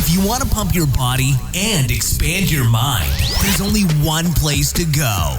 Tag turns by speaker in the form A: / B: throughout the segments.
A: If you want to pump your body and expand your mind, there's only one place to go.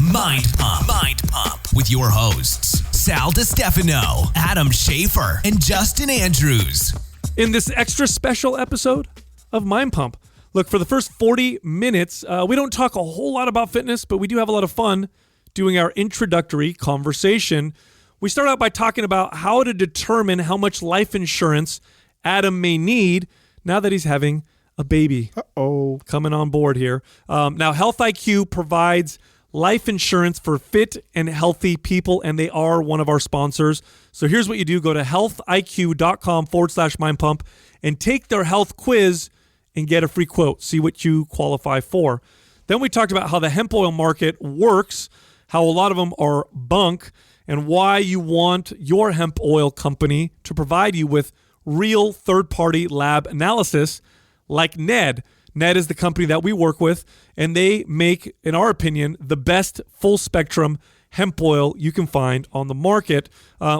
A: Mind Pump. Mind Pump with your hosts, Sal DiStefano, Adam Schaefer, and Justin Andrews.
B: In this extra special episode of Mind Pump, look, for the first 40 minutes, we don't talk a whole lot about fitness, but we do have a lot of fun doing our introductory conversation. We start out by talking about how to determine how much life insurance Adam may need now that he's having a baby. Coming on board here. Now, Health IQ provides life insurance for fit and healthy people, and they are one of our sponsors. So here's what you do. Go to healthiq.com/mindpump and take their health quiz and get a free quote. See what you qualify for. Then we talked about how the hemp oil market works, how a lot of them are bunk, and why you want your hemp oil company to provide you with real third-party lab analysis like Ned. Ned is the company that we work with, and they make, in our opinion, the best full-spectrum hemp oil you can find on the market.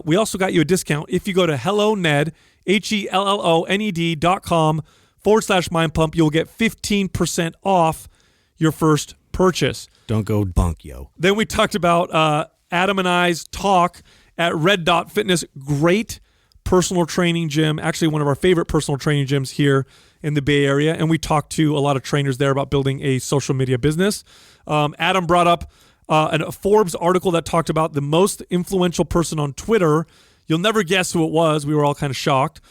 B: We also got you a discount. If you go to HelloNed, HELLONED.com/mindpump, you'll get 15% off your first purchase.
C: Don't go bunk, yo.
B: Then we talked about Adam and I's talk at Red Dot Fitness. Great personal training gym, actually one of our favorite personal training gyms here in the Bay Area, and we talked to a lot of trainers there about building a social media business. Adam brought up a Forbes article that talked about the most influential person on Twitter. You'll never guess who it was. We were all kind of shocked.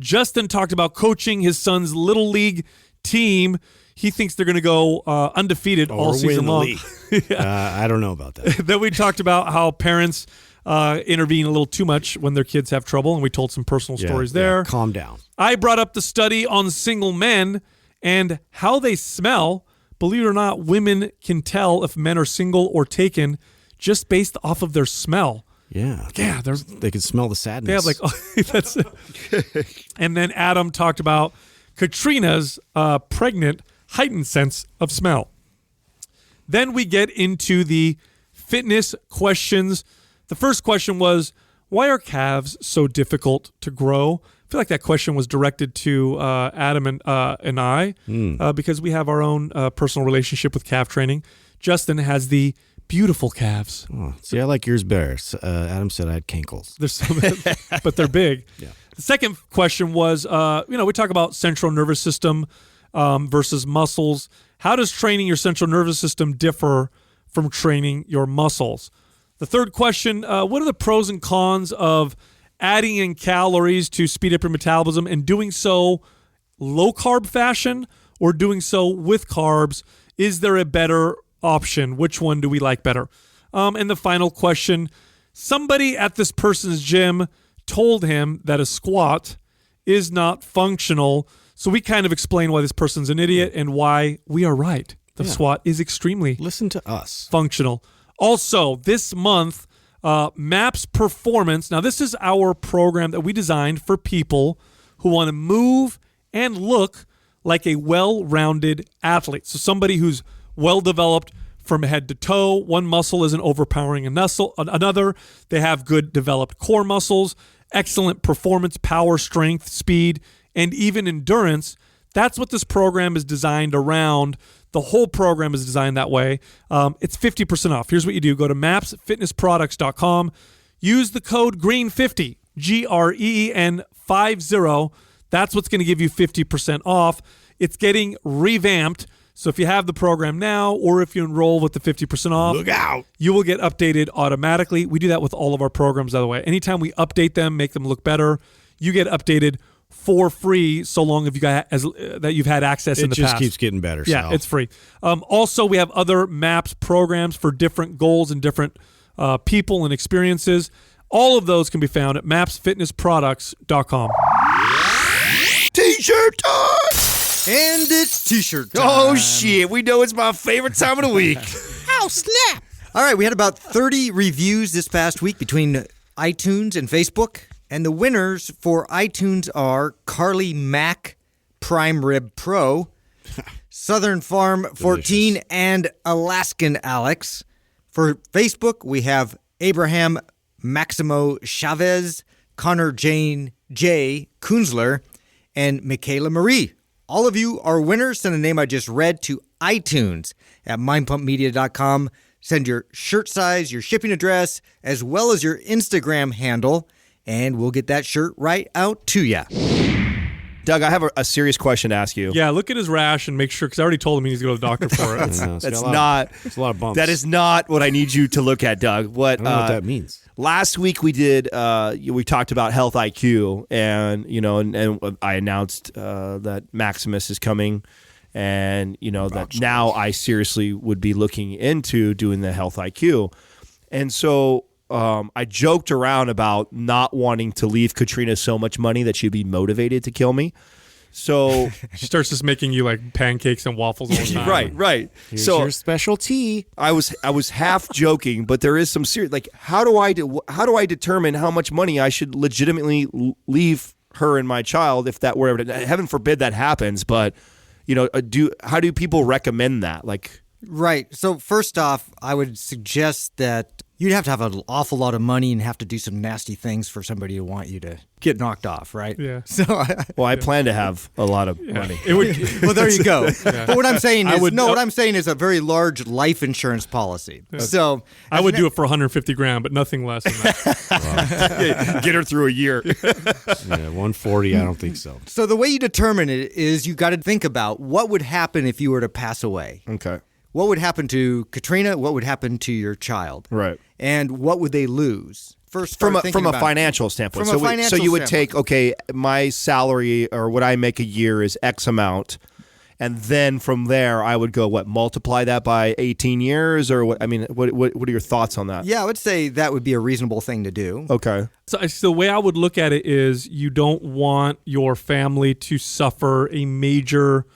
B: Justin talked about coaching his son's little league team. He thinks they're going to go undefeated all season long.
C: Yeah. I don't know about that.
B: Then we talked about how parents intervene a little too much when their kids have trouble, and we told some personal stories there.
C: Yeah, calm down.
B: I brought up the study on single men and how they smell. Believe it or not, women can tell if men are single or taken just based off of their smell.
C: Yeah.
B: Yeah,
C: They can smell the sadness.
B: they have like, that's it. And then Adam talked about Katrina's pregnant heightened sense of smell. Then we get into the fitness questions. The first question was, why are calves so difficult to grow? I feel like that question was directed to Adam and I because we have our own personal relationship with calf training. Justin has the beautiful calves.
C: Oh, see, I like yours better. Adam said I had cankles.
B: They're so but they're big.
C: Yeah.
B: The second question was, we talk about central nervous system versus muscles. How does training your central nervous system differ from training your muscles? The third question, what are the pros and cons of adding in calories to speed up your metabolism and doing so low-carb fashion or doing so with carbs? Is there a better option? Which one do we like better? And the final question, somebody at this person's gym told him that a squat is not functional. So we kind of explain why this person's an idiot and why we are right. The squat is extremely
C: Listen to us.
B: Functional. Also, this month, MAPS Performance. Now, this is our program that we designed for people who want to move and look like a well-rounded athlete. So somebody who's well-developed from head to toe. One muscle isn't overpowering another. They have good developed core muscles, excellent performance, power, strength, speed, and even endurance. That's what this program is designed around. The whole program is designed that way. It's 50% off. Here's what you do. Go to mapsfitnessproducts.com. Use the code GREEN50, GREEN50. That's what's going to give you 50% off. It's getting revamped. So if you have the program now or if you enroll with the 50% off,
C: Look out.
B: you will get updated automatically. We do that with all of our programs, by the way. Anytime we update them, make them look better, you get updated for free so long as that you've had access in the past.
C: It just keeps getting better.
B: Yeah,
C: Sal.
B: it's free. Also, we have other MAPS programs for different goals and different people and experiences. All of those can be found at mapsfitnessproducts.com.
C: T-shirt time!
D: And it's T-shirt time.
C: Oh, shit. We know it's my favorite time of the week.
D: Oh, snap. All right, we had about 30 reviews this past week between iTunes and Facebook. And the winners for iTunes are Carly Mack Prime Rib Pro, Southern Farm 14, and Alaskan Alex. For Facebook, we have Abraham Maximo Chavez, Connor Jane J. Kunzler, and Michaela Marie. All of you are winners. Send a name I just read to iTunes at mindpumpmedia.com. Send your shirt size, your shipping address, as well as your Instagram handle, and we'll get that shirt right out to you.
E: Doug, I have a serious question to ask you.
B: Yeah, look at his rash and make sure, because I already told him he needs to go to the doctor for it.
C: It's
E: That's
C: got
E: not.
C: It's a lot of bumps.
E: That is not what I need you to look at, Doug.
C: I don't know what that means.
E: Last week we did. We talked about Health IQ, and and I announced that Maximus is coming, and that now I seriously would be looking into doing the Health IQ, and so I joked around about not wanting to leave Katrina so much money that she'd be motivated to kill me. So
B: She starts just making you like pancakes and waffles all the time.
E: right.
C: Here's
E: So
C: your special tea.
E: I was half joking, but there is some serious. Like, how do I determine how much money I should legitimately leave her and my child if that were ever? Heaven forbid that happens, but how do people recommend that? Like,
D: Right. So first off, I would suggest that you'd have to have an awful lot of money and have to do some nasty things for somebody to want you to get knocked off, right?
B: Yeah.
D: So,
E: well, I plan to have a lot of money.
B: It would.
D: well, there you go. But what I'm saying is,
B: would-
D: what I'm saying is a very large life insurance policy. So
B: I would do it for 150 grand, but nothing less than that.
E: Get her through a year.
C: Yeah, 140. I don't think so.
D: So the way you determine it is you got to think about what would happen if you were to pass away.
E: Okay.
D: What would happen to Katrina? What would happen to your child?
E: Right.
D: And what would they lose? First,
E: From
D: start
E: a
D: thinking about it.
E: financial standpoint.
D: From a
E: so
D: financial
E: you would
D: standpoint.
E: take, my salary or what I make a year is X amount, and then from there I would go multiply that by 18 years or what? I mean, what are your thoughts on that?
D: Yeah, I would say that would be a reasonable thing to do.
E: Okay.
B: So the way I would look at it is you don't want your family to suffer a major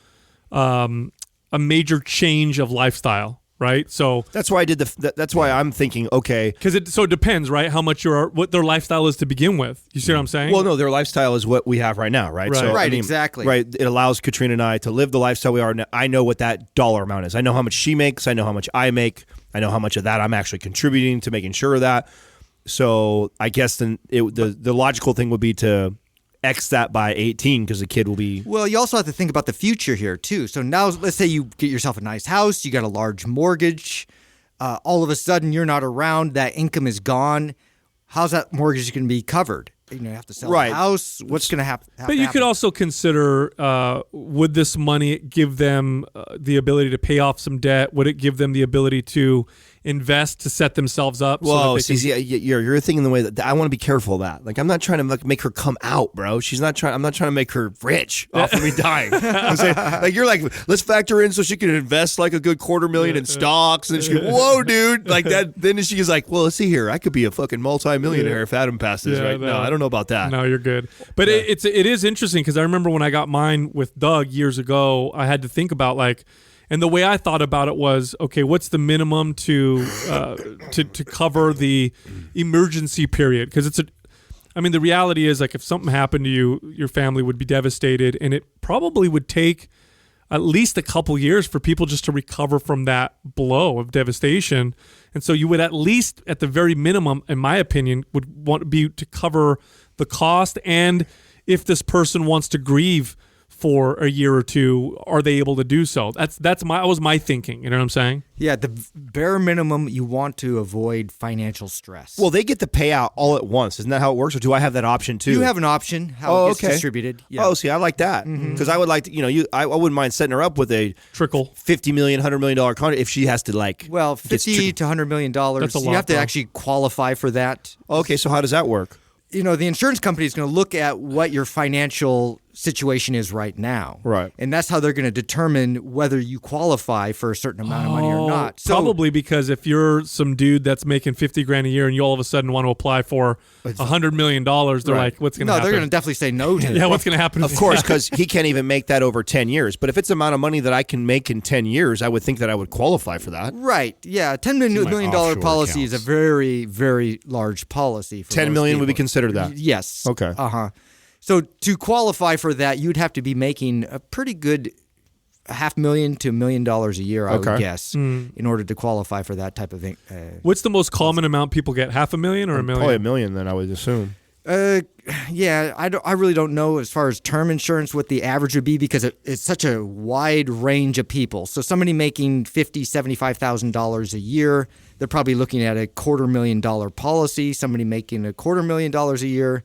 B: change of lifestyle, right? So
E: That's why I did that's why I'm thinking, okay.
B: because it depends, right? How much what their lifestyle is to begin with. You see what I'm saying?
E: Well, no, their lifestyle is what we have right now, right?
B: Right.
E: So,
D: Right, exactly.
E: Right. It allows Katrina and I to live the lifestyle we are now. I know what that dollar amount is. I know how much she makes. I know how much I make. I know how much of that I'm actually contributing to making sure of that. So I guess then the logical thing would be to X that by 18 because the kid will be.
D: Well, you also have to think about the future here, too. So now, let's say you get yourself a nice house, you got a large mortgage. All of a sudden, you're not around, that income is gone. How's that mortgage going to be covered? You have to sell
E: Right.
D: the house. What's going to happen?
B: But you could also consider, would this money give them the ability to pay off some debt? Would it give them the ability to invest to set themselves up?
E: Whoa,
B: so that they can,
E: you're thinking the way that I want to be careful of that. Like, I'm not trying to make her come out, bro. I'm not trying to make her rich off of me dying. I'm saying, like, you're like, let's factor in so she can invest like a good $250,000 in stocks, and then she goes, whoa, dude, like that. Then she's like, well, let's see here, I could be a fucking multi-millionaire if Adam passes, right? No, I don't know about that.
B: No, you're good. But it is interesting because I remember when I got mine with Doug years ago, I had to think about and the way I thought about it was, okay, what's the minimum to cover the emergency period? Because the reality is, like, if something happened to you, your family would be devastated, and it probably would take at least a couple years for people just to recover from that blow of devastation. And so you would at least, at the very minimum, in my opinion, would want to be to cover the cost. And if this person wants to grieve for a year or two, are they able to do so? That was my thinking. You know what I'm saying?
D: Yeah, the bare minimum, you want to avoid financial stress.
E: Well, they get the payout all at once. Isn't that how it works? Or do I have that option too?
D: you have an option how it gets distributed. Yeah.
E: Oh, see, I like that because I would like to, I wouldn't mind setting her up with a
B: Trickle.
E: $50 million, $100 million contract if she has to
D: Well,
E: gets
D: $50 to $100 million.
B: That's a lot,
D: you have to
B: though.
D: actually qualify for that.
E: Okay, so how does that work?
D: The insurance company is going to look at what your financial situation is right now.
E: Right.
D: And that's how they're going to determine whether you qualify for a certain amount of money or not. So,
B: Probably because if you're some dude that's making $50,000 a year and you all of a sudden want to apply for $100 million, they're like, what's going to
D: no,
B: happen?
D: they're going to definitely say no to
B: yeah,
D: it.
B: what's going to happen?
E: Of course, because he can't even make that over 10 years. But if it's the amount of money that I can make in 10 years, I would think that I would qualify for that.
D: Right. Yeah. $10 million
C: offshore
D: policy is a
C: accounts.
D: very, very large policy. For
E: 10
D: most
E: million would be
D: people.
E: considered that.
D: Yes.
E: Okay.
D: Uh-huh. So to qualify for that, you'd have to be making a pretty good $500,000 to $1 million a year, I would guess, in order to qualify for that type of thing.
B: What's the most common amount people get? $500,000 or $1 million?
E: Probably $1 million, then I would assume.
D: yeah, I really don't know as far as term insurance what the average would be because it's such a wide range of people. So somebody making $50,000-$75,000 a year, they're probably looking at a $250,000 policy. Somebody making $250,000 a year,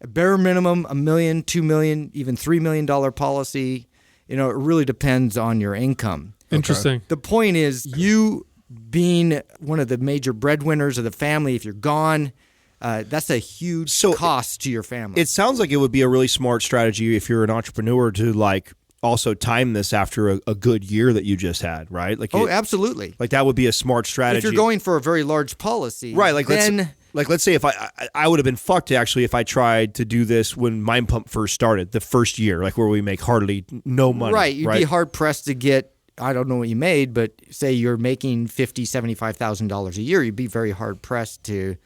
D: a bare minimum $1 million, $2 million, even $3 million policy. It really depends on your income.
B: Interesting.
D: The point is, you being one of the major breadwinners of the family, if you're gone, that's a huge cost to your family.
E: It sounds like it would be a really smart strategy if you're an entrepreneur to also time this after a good year that you just had, right?
D: Absolutely.
E: Like that would be a smart strategy.
D: If you're going for a very large policy,
E: right? Let's say if I would have been fucked actually if I tried to do this when Mind Pump first started, the first year, like where we make hardly no money.
D: Right, you'd be hard pressed to get. I don't know what you made, but say you're making $50,000-$75,000 a year, you'd be very hard pressed to,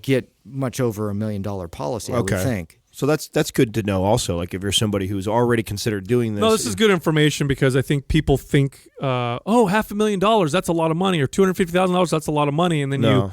D: get much over $1 million policy. I would think.
E: So that's good to know. Also, like if you're somebody who's already considered doing this.
B: No, this is good information because I think people think, $500,000, that's a lot of money, or $250,000, that's a lot of money, and then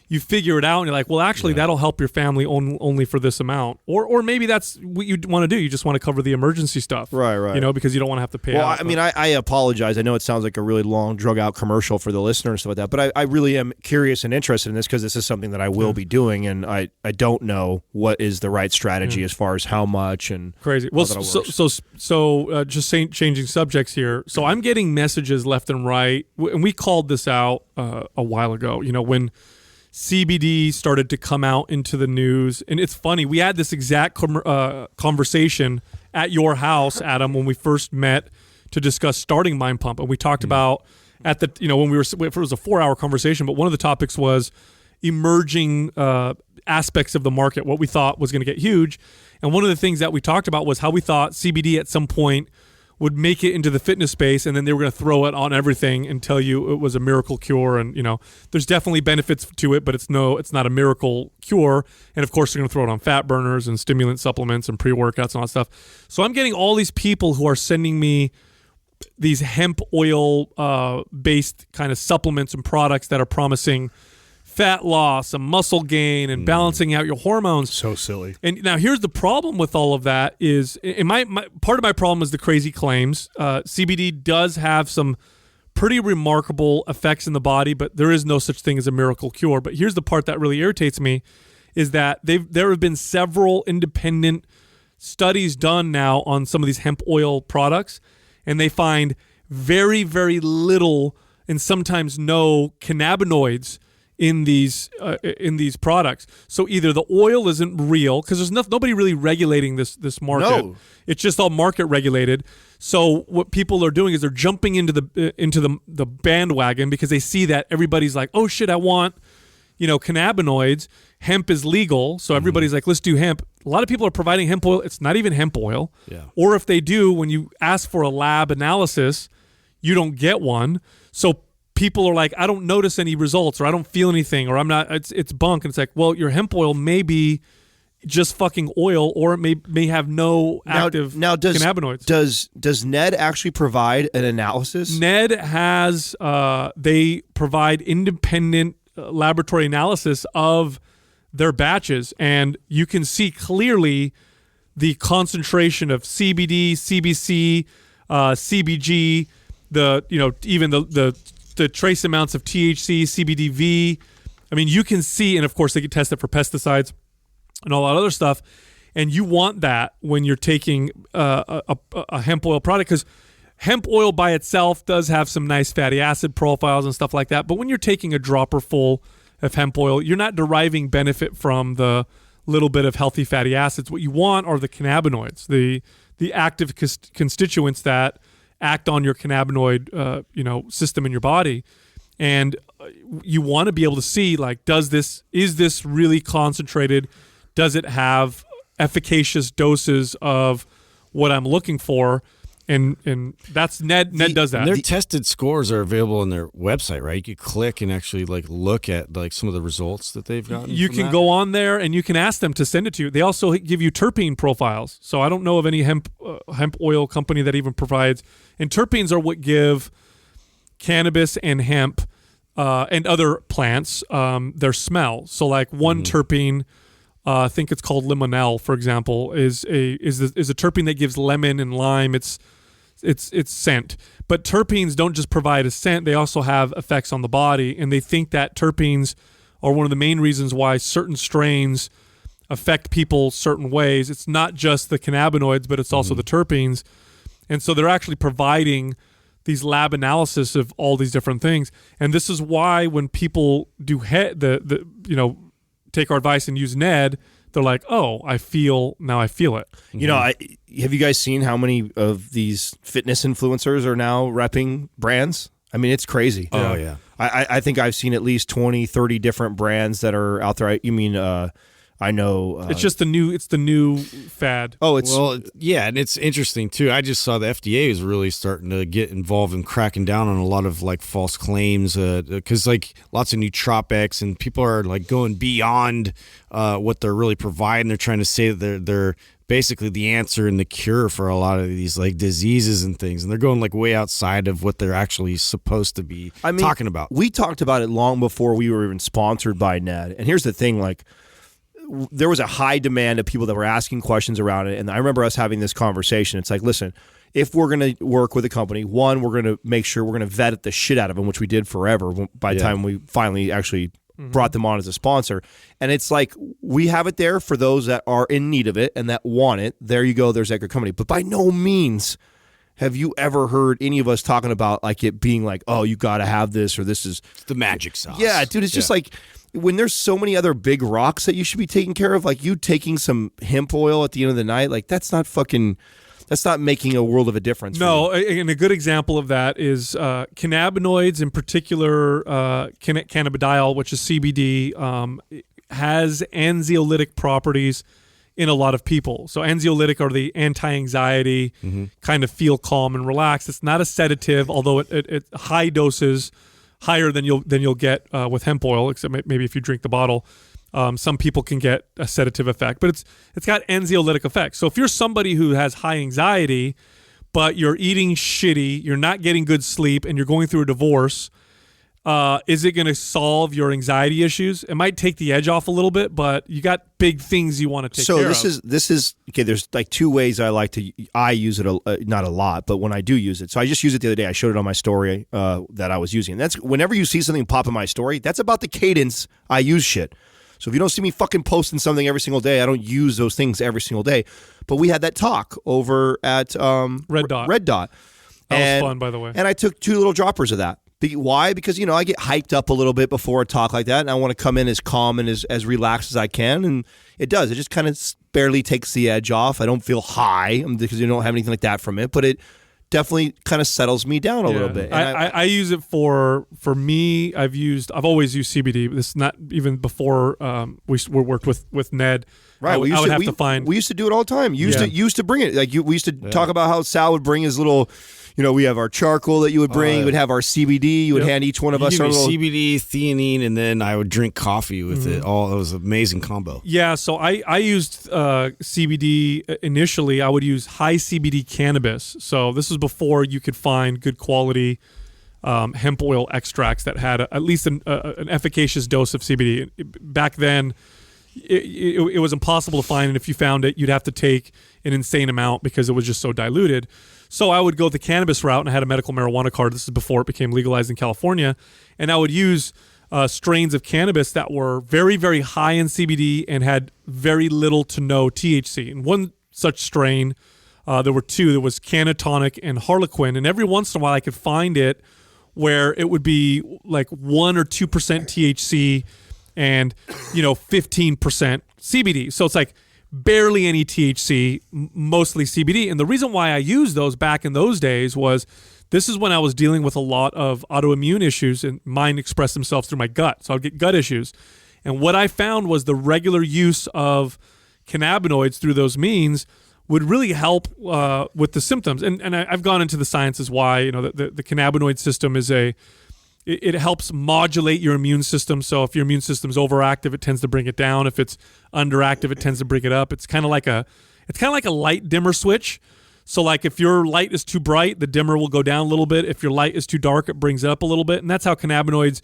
B: you figure it out and you're like, well, actually, that'll help your family only for this amount. Or maybe that's what you want to do. You just want to cover the emergency stuff.
E: Right.
B: Because you don't want to have to pay out.
E: Well, I mean, I apologize. I know it sounds like a really long, drug-out commercial for the listener and stuff like that, but I really am curious and interested in this because this is something that I will be doing, and I don't know what is the right strategy as far as how much and
B: crazy. Well, so just changing subjects here. So I'm getting messages left and right, and we called this out a while ago, when CBD started to come out into the news. And it's funny, we had this exact conversation at your house, Adam, when we first met to discuss starting Mind Pump. And we talked about when it was a 4-hour conversation, but one of the topics was emerging aspects of the market, what we thought was going to get huge. And one of the things that we talked about was how we thought CBD at some point would make it into the fitness space, and then they were going to throw it on everything and tell you it was a miracle cure. And there's definitely benefits to it, but it's not a miracle cure. And of course, they're going to throw it on fat burners and stimulant supplements and pre-workouts and all that stuff. So I'm getting all these people who are sending me these hemp oil based kind of supplements and products that are promising fat loss and muscle gain and balancing out your hormones.
C: So silly.
B: And now here's the problem with all of that is, and my part of my problem is the crazy claims. CBD does have some pretty remarkable effects in the body, but there is no such thing as a miracle cure. But here's the part that really irritates me is that there have been several independent studies done now on some of these hemp oil products, and they find very, very little and sometimes no cannabinoids in these products. So either the oil isn't real because there's nobody really regulating this market.
E: No.
B: It's just all market regulated. So what people are doing is they're jumping into the bandwagon because they see that everybody's like, oh shit, I want cannabinoids. Hemp is legal, so everybody's like, let's do hemp. A lot of people are providing hemp oil. It's not even hemp oil.
C: Yeah.
B: Or if they do, when you ask for a lab analysis, you don't get one. So people are like, I don't notice any results, or I don't feel anything, or I'm not. It's bunk. And it's like, well, your hemp oil may be just fucking oil, or it may have no active cannabinoids.
E: Does Ned actually provide an analysis?
B: Ned has. They provide independent laboratory analysis of their batches, and you can see clearly the concentration of CBD, CBC, CBG, even the trace amounts of THC, CBDV. I mean, you can see, and of course they can test it for pesticides and all that other stuff. And you want that when you're taking a hemp oil product, because hemp oil by itself does have some nice fatty acid profiles and stuff like that. But when you're taking a dropper full of hemp oil, you're not deriving benefit from the little bit of healthy fatty acids. What you want are the cannabinoids, the active constituents that act on your cannabinoid system in your body. And you want to be able to see, like, is this really concentrated? Does it have efficacious doses of what I'm looking for? And that's Ned does that.
C: Their tested scores are available on their website, right? You click and actually look at some of the results that they've gotten.
B: You can go on there and you can ask them to send it to you. They also give you terpene profiles. So I don't know of any hemp oil company that even provides. And terpenes are what give cannabis and hemp and other plants their smell. So like one terpene I think it's called limonel, for example, is a terpene that gives lemon and lime its scent. But terpenes don't just provide a scent; they also have effects on the body, and they think that terpenes are one of the main reasons why certain strains affect people certain ways. It's not just the cannabinoids, but it's also the terpenes, and so they're actually providing these lab analysis of all these different things. And this is why when people do take our advice and use NED, they're like, oh, I feel it.
E: You know, have you guys seen how many of these fitness influencers are now repping brands? I mean, it's crazy.
C: Oh, yeah.
E: I think I've seen at least 20, 30 different brands that are out there. You mean, I know.
B: It's just the new fad.
E: Oh,
C: and it's interesting too. I just saw the FDA is really starting to get involved in cracking down on a lot of like false claims because like lots of nootropics and people are like going beyond what they're really providing. They're trying to say that they're basically the answer and the cure for a lot of these like diseases and things, and they're going like way outside of what they're actually supposed to be talking about.
E: We talked about it long before we were even sponsored by NED. And here's the thing, like, there was a high demand of people that were asking questions around it. And I remember us having this conversation. It's like, listen, if we're going to work with a company, one, we're going to make sure we're going to vet the shit out of them, which we did forever by the time we finally actually brought them on as a sponsor. And it's like, we have it there for those that are in need of it and that want it. There you go. There's that good company. But by no means have you ever heard any of us talking about like it being like, oh, you got to have this or this is
C: the magic sauce.
E: Yeah, dude, it's just like, when there's so many other big rocks that you should be taking care of, like you taking some hemp oil at the end of the night, like that's not making a world of a difference.
B: No, and a good example of that is cannabinoids, in particular cannabidiol, which is CBD, has anxiolytic properties in a lot of people. So anxiolytic are the anti-anxiety, kind of feel calm and relaxed. It's not a sedative, although it high doses, higher than you'll get with hemp oil, except maybe if you drink the bottle. Some people can get a sedative effect, but it's got anxiolytic effects. So if you're somebody who has high anxiety, but you're eating shitty, you're not getting good sleep, and you're going through a divorce, is it going to solve your anxiety issues? It might take the edge off a little bit, but you got big things you want to take care of.
E: So this is okay. There's like two ways I use it, not a lot, but when I do use it. So I just used it the other day. I showed it on my story that I was using. And that's whenever you see something pop in my story, that's about the cadence I use shit. So if you don't see me fucking posting something every single day, I don't use those things every single day. But we had that talk over at
B: Red Dot.
E: That
B: was fun, by the way.
E: And I took 2 little droppers of that. Why? Because, I get hyped up a little bit before a talk like that, and I want to come in as calm and as relaxed as I can, and it does. It just kind of barely takes the edge off. I don't feel high because you don't have anything like that from it, but it definitely kind of settles me down a little bit. And
B: I use it for me. I've always used CBD. This is not even before we worked with Ned.
E: Right, we used to do it all the time. Used to bring it. We used to talk about how Sal would bring his little. We have our charcoal that you would bring. You would have our CBD. You would hand each one of us our little
C: CBD, theanine, and then I would drink coffee with it. It was an amazing combo.
B: Yeah, so I used CBD initially. I would use high CBD cannabis. So this is before you could find good quality hemp oil extracts that had at least an efficacious dose of CBD. Back then, it was impossible to find, and if you found it, you'd have to take an insane amount because it was just so diluted. So I would go the cannabis route, and I had a medical marijuana card. This is before it became legalized in California. And I would use strains of cannabis that were very, very high in CBD and had very little to no THC. And one such strain, there were 2. There was Cannatonic and Harlequin. And every once in a while I could find it where it would be like 1 or 2% THC and 15% CBD. So it's like barely any THC, mostly CBD. And the reason why I used those back in those days was this is when I was dealing with a lot of autoimmune issues, and mine expressed themselves through my gut. So I'd get gut issues. And what I found was the regular use of cannabinoids through those means would really help with the symptoms. And I've gone into the sciences why, the cannabinoid system is it helps modulate your immune system. So if your immune system's overactive, it tends to bring it down. If it's underactive, it tends to bring it up. It's kind of like a light dimmer switch. So like if your light is too bright, the dimmer will go down a little bit. If your light is too dark, it brings it up a little bit. And that's how cannabinoids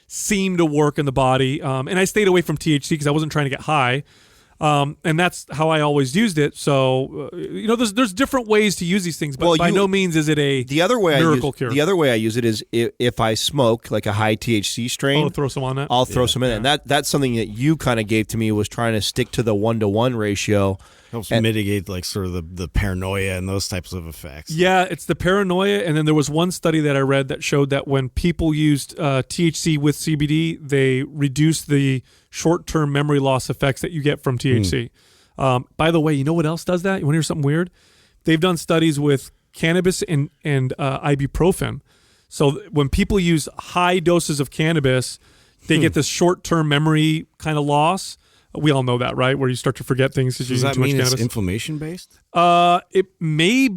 B: seem to work in the body. And I stayed away from THC because I wasn't trying to get high. And that's how I always used it. So, there's different ways to use these things, but by no means is it a miracle cure.
E: The other way I use it is if I smoke like a high THC strain.
B: Throw some on that?
E: I'll throw some in. And that's something that you kind of gave to me, was trying to stick to the 1-to-1 ratio.
C: Helps mitigate like sort of the paranoia and those types of effects.
B: Yeah, it's the paranoia. And then there was one study that I read that showed that when people used THC with CBD, they reduced the short-term memory loss effects that you get from THC. By the way, you know what else does that? You want to hear something weird? They've done studies with cannabis and ibuprofen. So when people use high doses of cannabis, they get this short-term memory kind of loss. We all know that, right? Where you start to forget things because you use too much cannabis. Does that mean
C: it's inflammation-based?
B: It may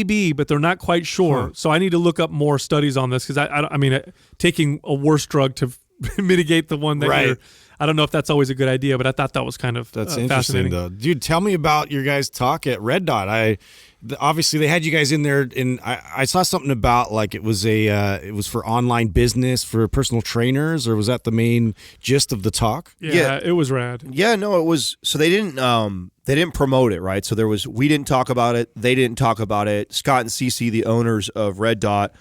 B: be, but they're not quite sure. So I need to look up more studies on this because I mean, taking a worse drug to mitigate the one that you're. I don't know if that's always a good idea, but I thought that was kind of
C: interesting,
B: fascinating.
C: Though. Dude, tell me about your guys' talk at Red Dot. Obviously they had you guys in there, and I saw something about like it was for online business for personal trainers, or was that the main gist of the talk?
B: Yeah, it was rad.
E: Yeah, no, it was. So they didn't promote it, right? So we didn't talk about it. They didn't talk about it. Scott and Cece, the owners of Red Dot,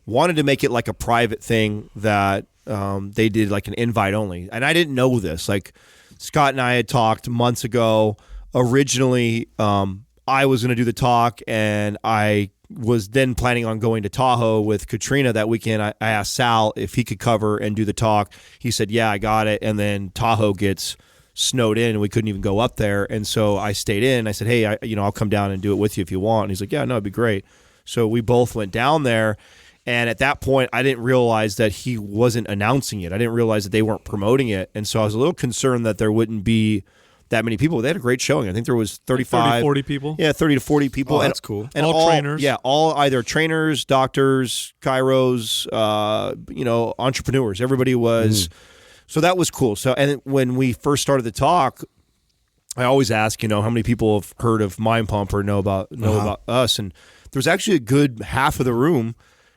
E: wanted to make it like a private thing that they did like an invite only. And I didn't know this. Like Scott and I had talked months ago. Originally, I was going to do the talk, and I was then planning on going to Tahoe with Katrina that weekend. I asked Sal if he could cover and do the talk. He said, yeah, I got it. And then Tahoe gets snowed in and we couldn't even go up there. And so I stayed in. I said, hey, I'll come down and do it with you if you want. And he's like, yeah, no, it'd be great. So we both went down there. And at that point, I didn't realize that he wasn't announcing it. I didn't realize that they weren't promoting it. And so I was a little concerned that there wouldn't be that many people. They had a great showing. I think there was 35.
B: 30, 40 people.
E: Yeah, 30 to 40 people.
C: Oh, that's cool.
E: And
B: all trainers.
E: Yeah, all either trainers, doctors, chiros, entrepreneurs. Everybody was. So that was cool. So, and when we first started the talk, I always ask, how many people have heard of Mind Pump or know about us? And there was actually a good half of the room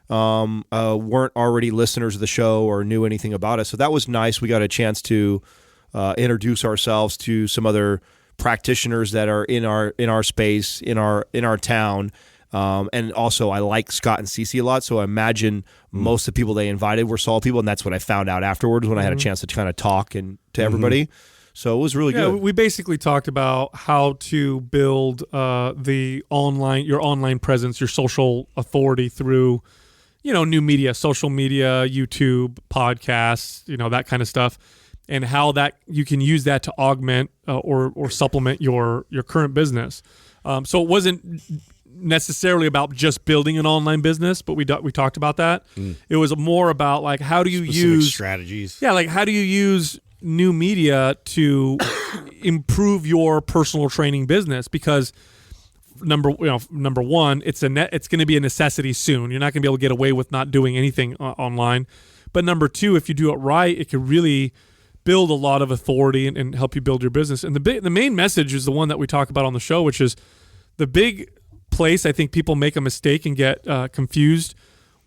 E: weren't already listeners of the show or knew anything about us. So that was nice. We got a chance to introduce ourselves to some other practitioners that are in our space, in our town. And also I like Scott and Cece a lot. So I imagine most of the people they invited were Saul people. And that's what I found out afterwards when I had a chance to kind of talk to everybody. So it was really good.
B: We basically talked about how to build your online presence, your social authority through new media, social media, YouTube, podcasts, that kind of stuff, and how that you can use that to augment or supplement your current business. So it wasn't necessarily about just building an online business, but we talked about that. It was more about like how do you use
C: strategies? Yeah,
B: like how do you use new media to improve your personal training business? Because number one, it's going to be a necessity soon. You're not going to be able to get away with not doing anything online. But number two, if you do it right, it can really build a lot of authority and help you build your business. And the main message is the one that we talk about on the show, which is the big place I think people make a mistake and get confused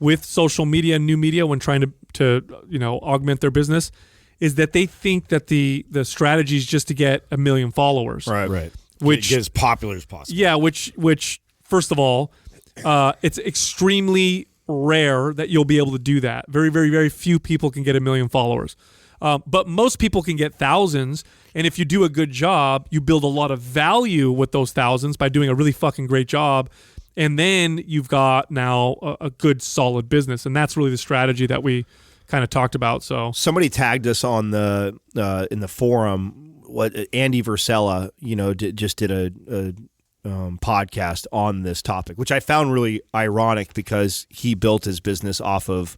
B: with social media and new media when trying to augment their business is that they think that the strategy is just to get 1 million followers.
C: Right.
B: Which
C: get as popular as possible.
B: Yeah, which first of all, it's extremely rare that you'll be able to do that. Very, very, very few people can get 1 million followers. But most people can get thousands, and if you do a good job, you build a lot of value with those thousands by doing a really fucking great job, and then you've got now a good, solid business, and that's really the strategy that we kind of talked about. So
E: somebody tagged us on in the forum. What Andy Versella, just did a podcast on this topic, which I found really ironic because he built his business off of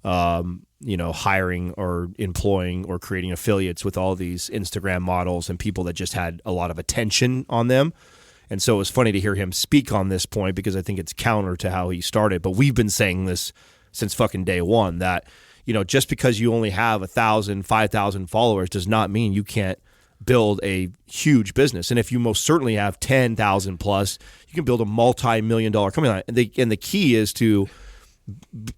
E: hiring or employing or creating affiliates with all these Instagram models and people that just had a lot of attention on them. And so it was funny to hear him speak on this point because I think it's counter to how he started. But we've been saying this since fucking day one that, just because you only have 1,000, 5,000 followers does not mean you can't build a huge business. And if you most certainly have 10,000 plus, you can build a multi-million-dollar company. And the key is to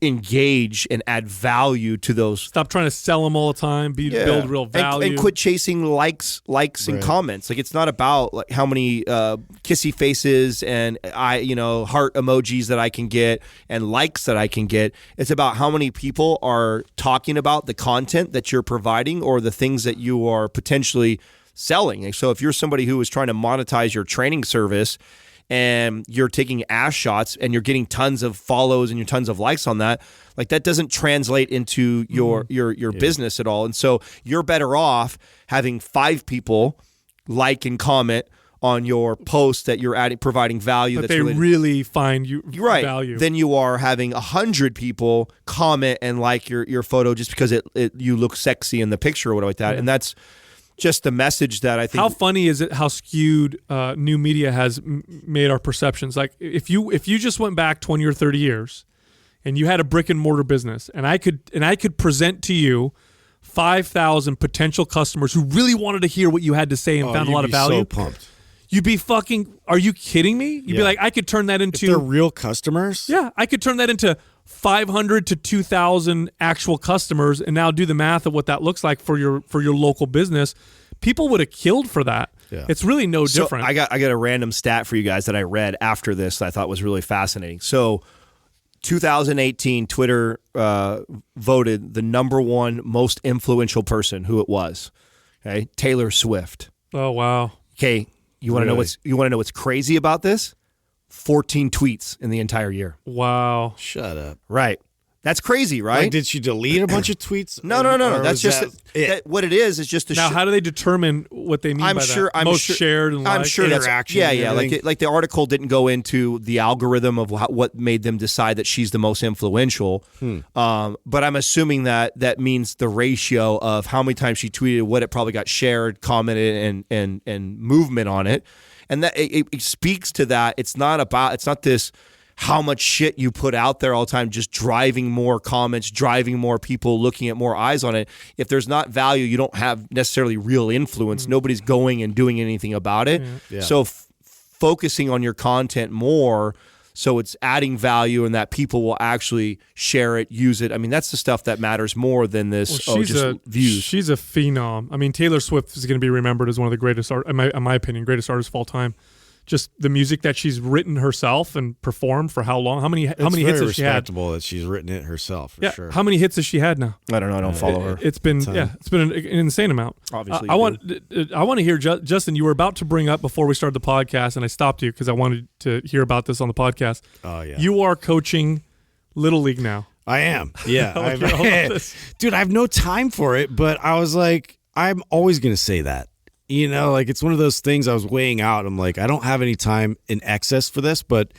E: engage and add value to those.
B: Stop trying to sell them all the time. Build real value.
E: And quit chasing likes and comments. Like, it's not about like how many kissy faces and heart emojis that I can get and likes that I can get. It's about how many people are talking about the content that you're providing or the things that you are potentially selling. And so if you're somebody who is trying to monetize your training service and you're taking ass shots and you're getting tons of follows and tons of likes on that, like, that doesn't translate into your business at all. And so you're better off having 5 people like and comment on your post that you're providing value.
B: But
E: that's
B: they really find value.
E: Then you are having 100 people comment and like your photo just because you look sexy in the picture or whatever like that. And that's just the message that I think.
B: How funny is it how skewed new media has made our perceptions? Like, if you just went back 20 or 30 years and you had a brick and mortar business and I could present to you 5,000 potential customers who really wanted to hear what you had to say and found a lot of value.
C: So pumped.
B: You'd be fucking, are you kidding me? You'd be like, I could turn that into.
C: If they're real customers?
B: Yeah, I could turn that into 500 to 2,000 actual customers, and now do the math of what that looks like for your local business. People would have killed for that. Yeah. It's really no different.
E: I got a random stat for you guys that I read after this that I thought was really fascinating. So 2018, Twitter voted the number 1 most influential person, who it was. Okay, Taylor Swift.
B: Oh, wow.
E: Okay, you want to know what's crazy about this? 14 tweets in the entire year.
B: Wow.
C: Shut up.
E: Right. That's crazy, right?
C: Like, did she delete a bunch of tweets?
E: No. That's just what it is. It's just
B: now. How do they determine what they mean by that? Most shared and
E: I'm sure that's
C: interaction.
E: Yeah. Like the article didn't go into the algorithm of what made them decide that she's the most influential. But I'm assuming that means the ratio of how many times she tweeted, what it probably got shared, commented, and movement on it, and that it speaks to that. It's not this how much shit you put out there all the time, just driving more comments, driving more people, looking at more eyes on it. If there's not value, you don't have necessarily real influence. Nobody's going and doing anything about it. Yeah. So focusing on your content more so it's adding value and that people will actually share it, use it. I mean, that's the stuff that matters more than this views.
B: She's a phenom. I mean, Taylor Swift is going to be remembered as one of the greatest, in my opinion, greatest artists of all time. Just the music that she's written herself and performed for how long? How many hits has she had?
C: It's very respectable that she's written it herself. For sure.
B: How many hits has she had now?
E: I don't know. I don't follow her.
B: It's been an insane amount.
E: Obviously,
B: I want to hear Justin. You were about to bring up before we started the podcast, and I stopped you because I wanted to hear about this on the podcast.
C: Oh yeah,
B: you are coaching Little League now.
C: I am. Yeah, dude, I have no time for it, but I was like, I'm always going to say that. You know, like, it's one of those things I was weighing out. I'm like, I don't have any time in excess for this, but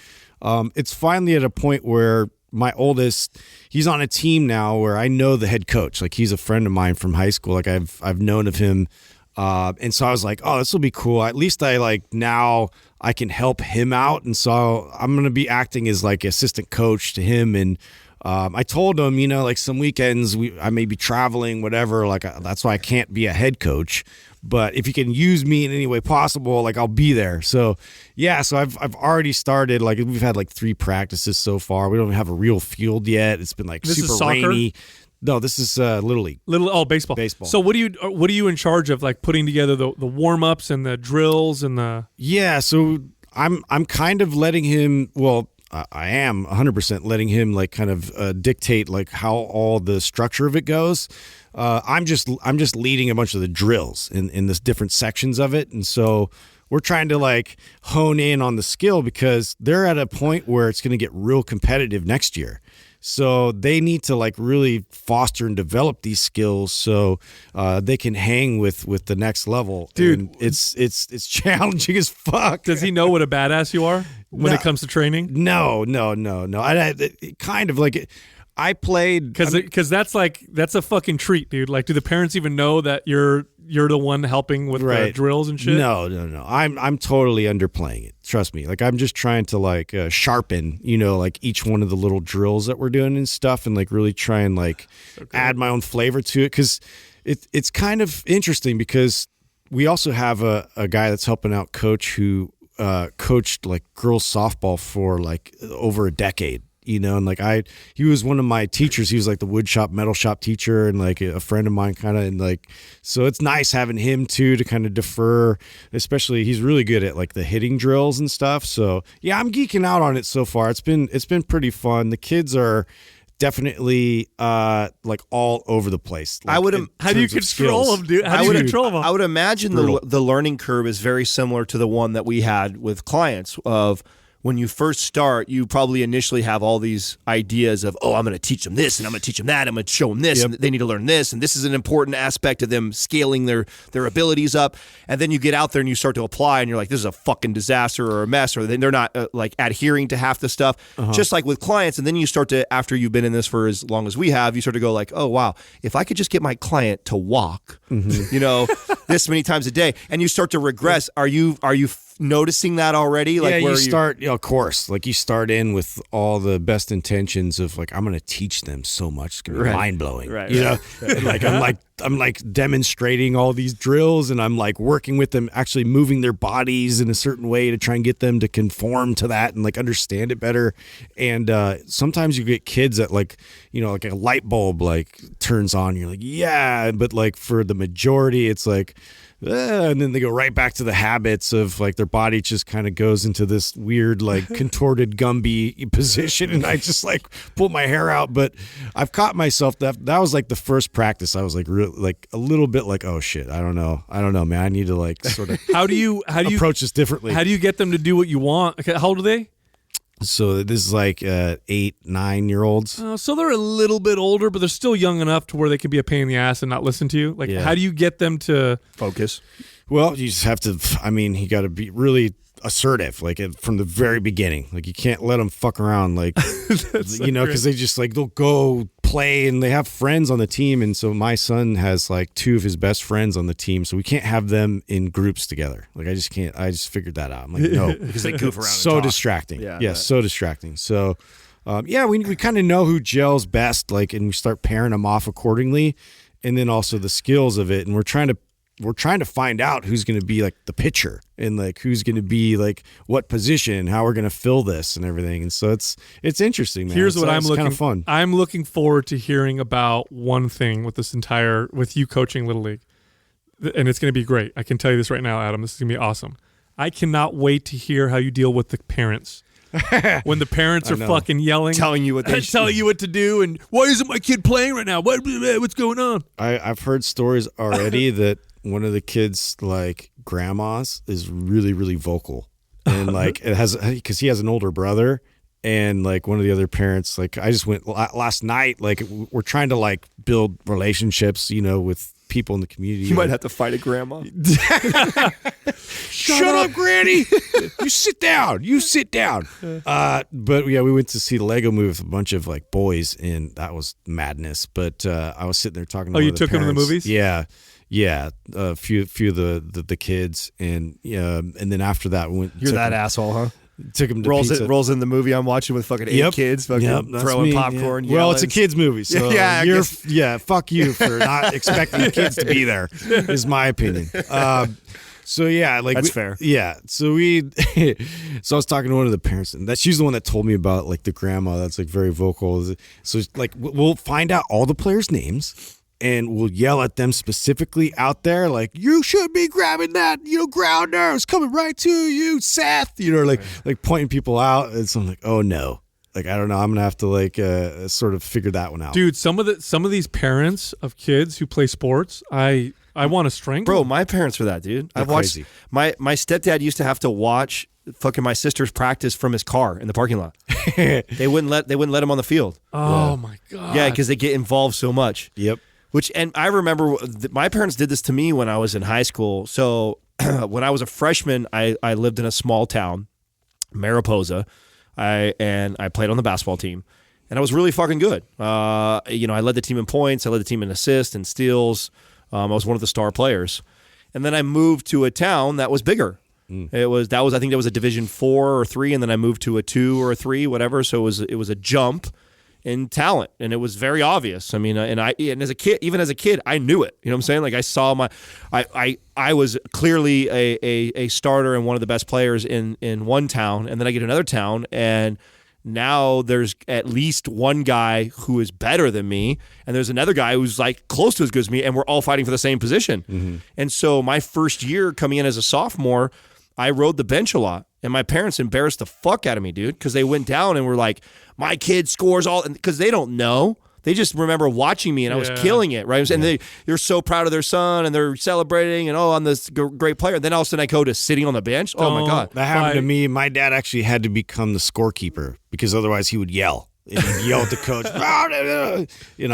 C: it's finally at a point where my oldest, he's on a team now where I know the head coach. Like, he's a friend of mine from high school. Like, I've known of him. And so I was like, oh, this will be cool. At least now I can help him out. And so I'm going to be acting as like assistant coach to him. And I told him, you know, like, some weekends I may be traveling, whatever. Like, that's why I can't be a head coach. But if you can use me in any way possible, like, I'll be there. So yeah, so I've already started. Like, we've had like 3 practices so far. We don't have a real field yet. It's been like super rainy. No, this is Little League.
B: Baseball.
C: Baseball.
B: So what are you in charge of? Like, putting together the warm ups and the drills and the.
C: Yeah, so I'm kind of letting him. Well, I am 100% letting him like kind of dictate like how all the structure of it goes. I'm just leading a bunch of the drills in this different sections of it, and so we're trying to like hone in on the skill because they're at a point where it's going to get real competitive next year. So they need to like really foster and develop these skills so they can hang with the next level.
B: Dude,
C: and it's challenging as fuck.
B: Does he know what a badass you are when it comes to training?
C: No. I kind of like it. I played
B: because that's a fucking treat, dude. Like, do the parents even know that you're the one helping with the drills and shit?
C: No. I'm totally underplaying it. Trust me. Like, I'm just trying to like sharpen, you know, like each one of the little drills that we're doing and stuff, and like really try and like add my own flavor to it because it's kind of interesting because we also have a guy that's helping out coach who coached like girls softball for like over a decade. and like he was one of my teachers. He was like the wood shop, metal shop teacher, and like a friend of mine kind of, and like, so it's nice having him too to kind of defer, especially he's really good at like the hitting drills and stuff. So yeah, I'm geeking out on it so far. It's been pretty fun. The kids are definitely like all over the place. Like,
B: how do you control them, dude? How do you control them?
E: I would imagine the learning curve is very similar to the one that we had with clients of when you first start, you probably initially have all these ideas of, oh, I'm going to teach them this and I'm going to teach them that. I'm going to show them this and they need to learn this. And this is an important aspect of them scaling their abilities up. And then you get out there and you start to apply and you're like, this is a fucking disaster or a mess, or they're not like adhering to half the stuff, just like with clients. And then you start to, after you've been in this for as long as we have, you start to go like, oh, wow, if I could just get my client to walk, this many times a day, and you start to regress. Are you noticing that already? Like,
C: yeah,
E: where
C: you start, of course, like you start in with all the best intentions of like, I'm going to teach them so much. It's going to be mind blowing,
E: right?
C: And like, I'm like demonstrating all these drills and I'm like working with them, actually moving their bodies in a certain way to try and get them to conform to that and like understand it better. And sometimes you get kids that like, like a light bulb like turns on. You're like, yeah, but like for the majority, it's like, and then they go right back to the habits of like their body just kind of goes into this weird like contorted Gumby position, and I just like pull my hair out. But I've caught myself that was like the first practice. I was like like a little bit like, oh shit, I don't know, man. I need to like sort of
B: how do you
C: approach this differently.
B: How do you get them to do what you want? Okay, how old are they?
C: So this is like 8, 9-year-olds.
B: So they're a little bit older, but they're still young enough to where they can be a pain in the ass and not listen to you. Like, how do you get them to
E: focus?
C: Well, you just have to. I mean, you got to be really assertive, like from the very beginning. Like you can't let them fuck around, like because they just like they'll go play and they have friends on the team. And so my son has like 2 of his best friends on the team, so we can't have them in groups together. Like I just can't. I just figured that out. I'm like, no,
E: because they goof around.
C: So distracting. Yeah, so distracting. So we kind of know who gels best, like, and we start pairing them off accordingly, and then also the skills of it, and we're trying to find out who's going to be like the pitcher and like who's going to be like what position, how we're going to fill this and everything. And so it's interesting, man.
B: Here's what I'm looking
C: kind of fun.
B: I'm looking forward to hearing about one thing with with you coaching Little League. And it's going to be great. I can tell you this right now, Adam. This is going to be awesome. I cannot wait to hear how you deal with the parents. When the parents are fucking yelling,
E: telling you what
B: to do, and why isn't my kid playing right now? What's going on?
C: I've heard stories already that one of the kids, like grandma's, is really, really vocal, and like it has because he has an older brother, and like one of the other parents, like I just went last night, like we're trying to like build relationships, with people in the community.
E: You might have to fight a grandma.
C: Shut up, Granny. You sit down. But yeah, we went to see the Lego movie with a bunch of like boys, and that was madness. But I was sitting there talking to one
B: you
C: of the
B: took
C: parents.
B: them to the movies?
C: Yeah, a few of the kids, and then after that we went.
E: You're that asshole, huh?
C: Took him to
E: pizza. Rolls in the movie I'm watching with fucking 8 kids, fucking throwing popcorn.
C: Yeah. Well, it's a kids movie, so fuck you for not expecting the kids to be there. Is my opinion. So yeah, like
E: that's fair.
C: Yeah, so so I was talking to one of the parents, and she's the one that told me about like the grandma that's like very vocal. So like we'll find out all the players' names. And we'll yell at them specifically out there, like, you should be grabbing that, grounder. It's coming right to you, Seth. Like pointing people out. And so I'm like, oh no. Like, I don't know. I'm going to have to like sort of figure that one out.
B: Dude, some of these parents of kids who play sports, I want to strangle.
E: Bro, my parents are that, dude. I've watched
C: crazy.
E: My stepdad used to have to watch fucking my sister's practice from his car in the parking lot. They wouldn't let him on the field.
B: Oh my God.
E: Yeah, because they get involved so much.
C: Yep.
E: And I remember my parents did this to me when I was in high school. So when I was a freshman, I lived in a small town, Mariposa, and I played on the basketball team, and I was really fucking good. I led the team in points, I led the team in assists and steals. I was one of the star players, and then I moved to a town that was bigger. I think that was a Division 4 or 3, and then I moved to a 2 or a 3, whatever. So it was a jump in talent, and it was very obvious. I mean, and as a kid, I knew it. You know what I'm saying? Like I saw I was clearly a starter and one of the best players in one town, and then I get another town, and Now there's at least one guy who is better than me, and there's another guy who's like close to as good as me, and we're all fighting for the same position.
C: Mm-hmm.
E: And so my first year coming in as a sophomore, I rode the bench a lot, and my parents embarrassed the fuck out of me, dude, because they went down and were like, my kid scores all, because they don't know. They just remember watching me, and I was killing it, right? And they're so proud of their son, and they're celebrating, and I'm this great player. Then all of a sudden I go to sitting on the bench. Oh, my God.
C: That happened to me. My dad actually had to become the scorekeeper because otherwise he would yell. And he'd yell at the coach. I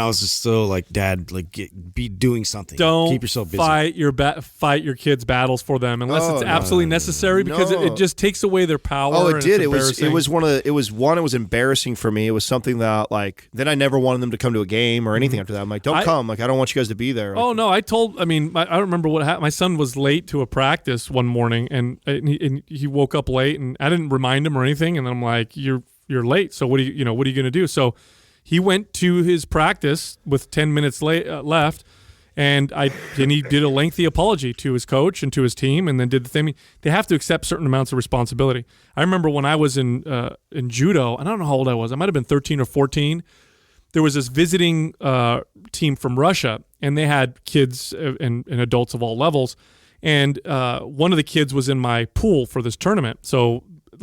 C: was just so like, Dad, like, be doing something.
B: Don't
C: keep yourself busy.
B: Fight your kids' battles for them unless it's absolutely necessary, because it just takes away their power.
E: Oh, it
B: and
E: did.
B: It's
E: It was embarrassing for me. It was something that like then I never wanted them to come to a game or anything after that. I'm like, don't come. Like I don't want you guys to be there.
B: Oh no, I don't remember what happened. My son was late to a practice one morning, and he woke up late, and I didn't remind him or anything. And I'm like, you're late. So what are you going to do? So he went to his practice with 10 minutes left, and he did a lengthy apology to his coach and to his team, and then did the thing. They have to accept certain amounts of responsibility. I remember when I was in judo, I don't know how old I was. I might have been 13 or 14. There was this visiting team from Russia, and they had kids and adults of all levels. And one of the kids was in my pool for this tournament. So it's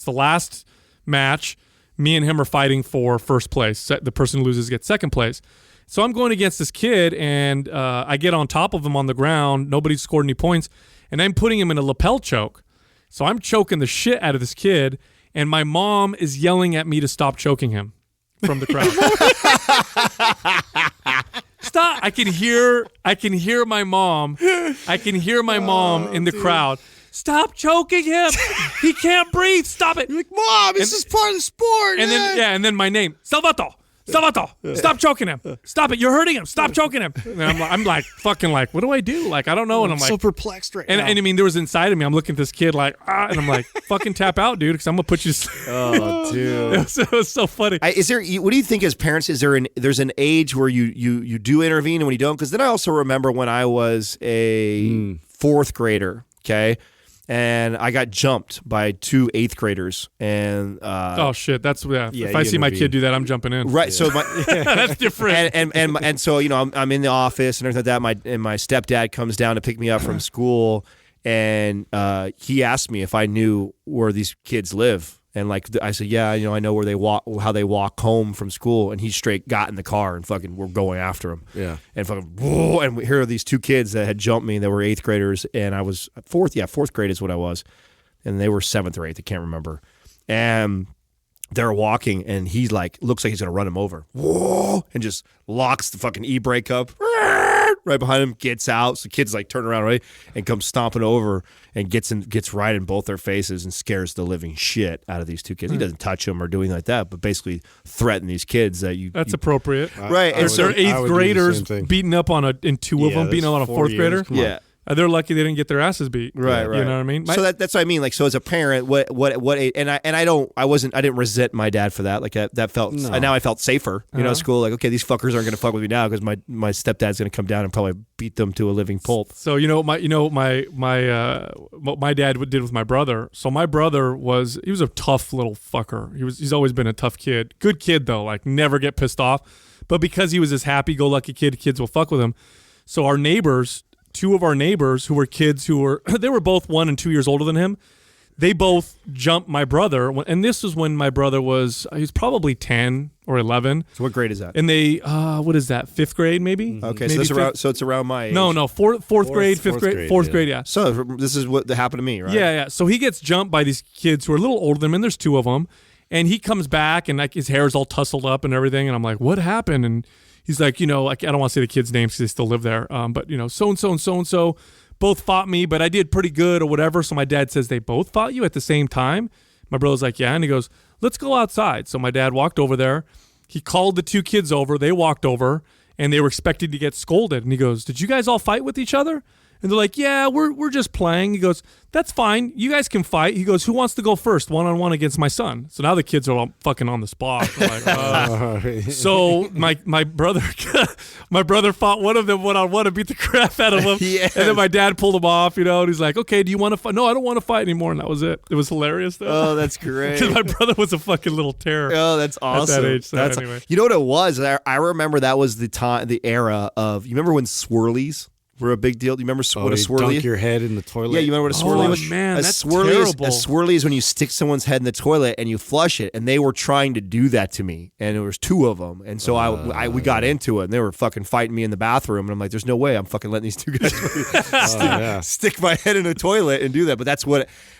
B: the last match. Me and him are fighting for first place. The person who loses gets second place. So I'm going against this kid, and I get on top of him on the ground. Nobody's scored any points, and I'm putting him in a lapel choke. So I'm choking the shit out of this kid, and my mom is yelling at me to stop choking him from the crowd. Stop! I can hear my mom. I can hear my mom in the crowd. Stop choking him! He can't breathe. Stop it!
C: You're like, Mom, this is part of the sport.
B: And then my name, Salvatore. Stop choking him. Stop it! You're hurting him. Stop choking him. And I'm like, fucking like, what do I do? Like, I don't know. And I'm like,
C: so perplexed right now.
B: And I mean, there was inside of me. I'm looking at this kid like, and I'm like, fucking tap out, dude, because I'm gonna put you to sleep.
E: Oh, dude,
B: it was so funny.
E: What do you think as parents? There's an age where you do intervene and when you don't? Because then I also remember when I was a fourth grader. Okay. And I got jumped by 2 8th graders, and
B: oh shit, that's if I see my kid do that, I'm jumping in.
E: Right, so
B: that's different.
E: And so I'm in the office and everything like that. My stepdad comes down to pick me up from school, and he asked me if I knew where these kids live. And like I said, yeah, I know where they walk, how they walk home from school. And he straight got in the car and fucking we're going after him.
C: Yeah.
E: And fucking whoa, and here are these 2 kids that had jumped me. That were 8th graders, and I was fourth. Yeah, 4th grade is what I was, and they were 7th or 8th. I can't remember. And they're walking, and he's like, looks like he's gonna run him over. Whoa, and just locks the fucking e-brake up. Right behind him, gets out. So the kids like turn around, right, and comes stomping over and gets right in both their faces and scares the living shit out of these 2 kids. He doesn't touch them or do anything like that, but basically threaten these kids that
B: That's appropriate,
E: right?
B: And they're 8th graders beating up on two of them beating up on a 4th grader.
E: Yeah.
B: They're lucky they didn't get their asses beat.
E: Right.
B: You know what I mean?
E: So that's what I mean. Like, so as a parent, what I didn't resent my dad for that. Like that felt, now I felt safer, at school. Like, okay, these fuckers aren't going to fuck with me now because my stepdad's going to come down and probably beat them to a living pulp.
B: So, what my dad did with my brother. So my brother he was a tough little fucker. He's always been a tough kid. Good kid though, like never get pissed off. But because he was this happy-go-lucky kid, kids will fuck with him. So our neighbors, 2 of our neighbors who were kids they were both 1 and 2 years older than him. They both jumped my brother, and this was when my brother he was probably 10 or 11.
E: So what grade is that?
B: And they, what is that? 5th grade, maybe?
E: Okay,
B: maybe
E: so it's around my age.
B: No, fourth grade, 5th grade, 4th grade, yeah.
E: So this is what happened to me, right?
B: Yeah. So he gets jumped by these kids who are a little older than him, and there's 2 of them, and he comes back, and like his hair's all tussled up and everything, and I'm like, what happened? And he's like, I don't want to say the kids' names because they still live there, but so-and-so and so-and-so both fought me, but I did pretty good or whatever. So my dad says, they both fought you at the same time? My brother's like, yeah. And he goes, let's go outside. So my dad walked over there. He called the 2 kids over. They walked over, and they were expecting to get scolded. And he goes, did you guys all fight with each other? And they're like, yeah, we're just playing. He goes, that's fine. You guys can fight. He goes, who wants to go first, one-on-one against my son? So now the kids are all fucking on the spot. Like, so my brother fought one of them one-on-one and beat the crap out of him.
E: Yes.
B: And then my dad pulled him off, and he's like, okay, do you want to fight? No, I don't want to fight anymore. And that was it. It was hilarious, though.
E: Oh, that's great.
B: Because my brother was a fucking little terror.
E: Oh, that's awesome.
B: At that age. So
E: That's
B: anyway.
E: You know what it was? I remember that was the era of. You remember when swirlies were a big deal? Do you remember what a swirly?
C: Dunk your head in the toilet.
E: Yeah, you remember what a swirly was?
B: Man,
E: a
B: that's
E: swirly
B: terrible.
E: A swirly is when you stick someone's head in the toilet and you flush it. And they were trying to do that to me, and there was two of them. And so we got into it, and they were fucking fighting me in the bathroom. And I'm like, there's no way I'm fucking letting these two guys stick my head in a toilet and do that. But that's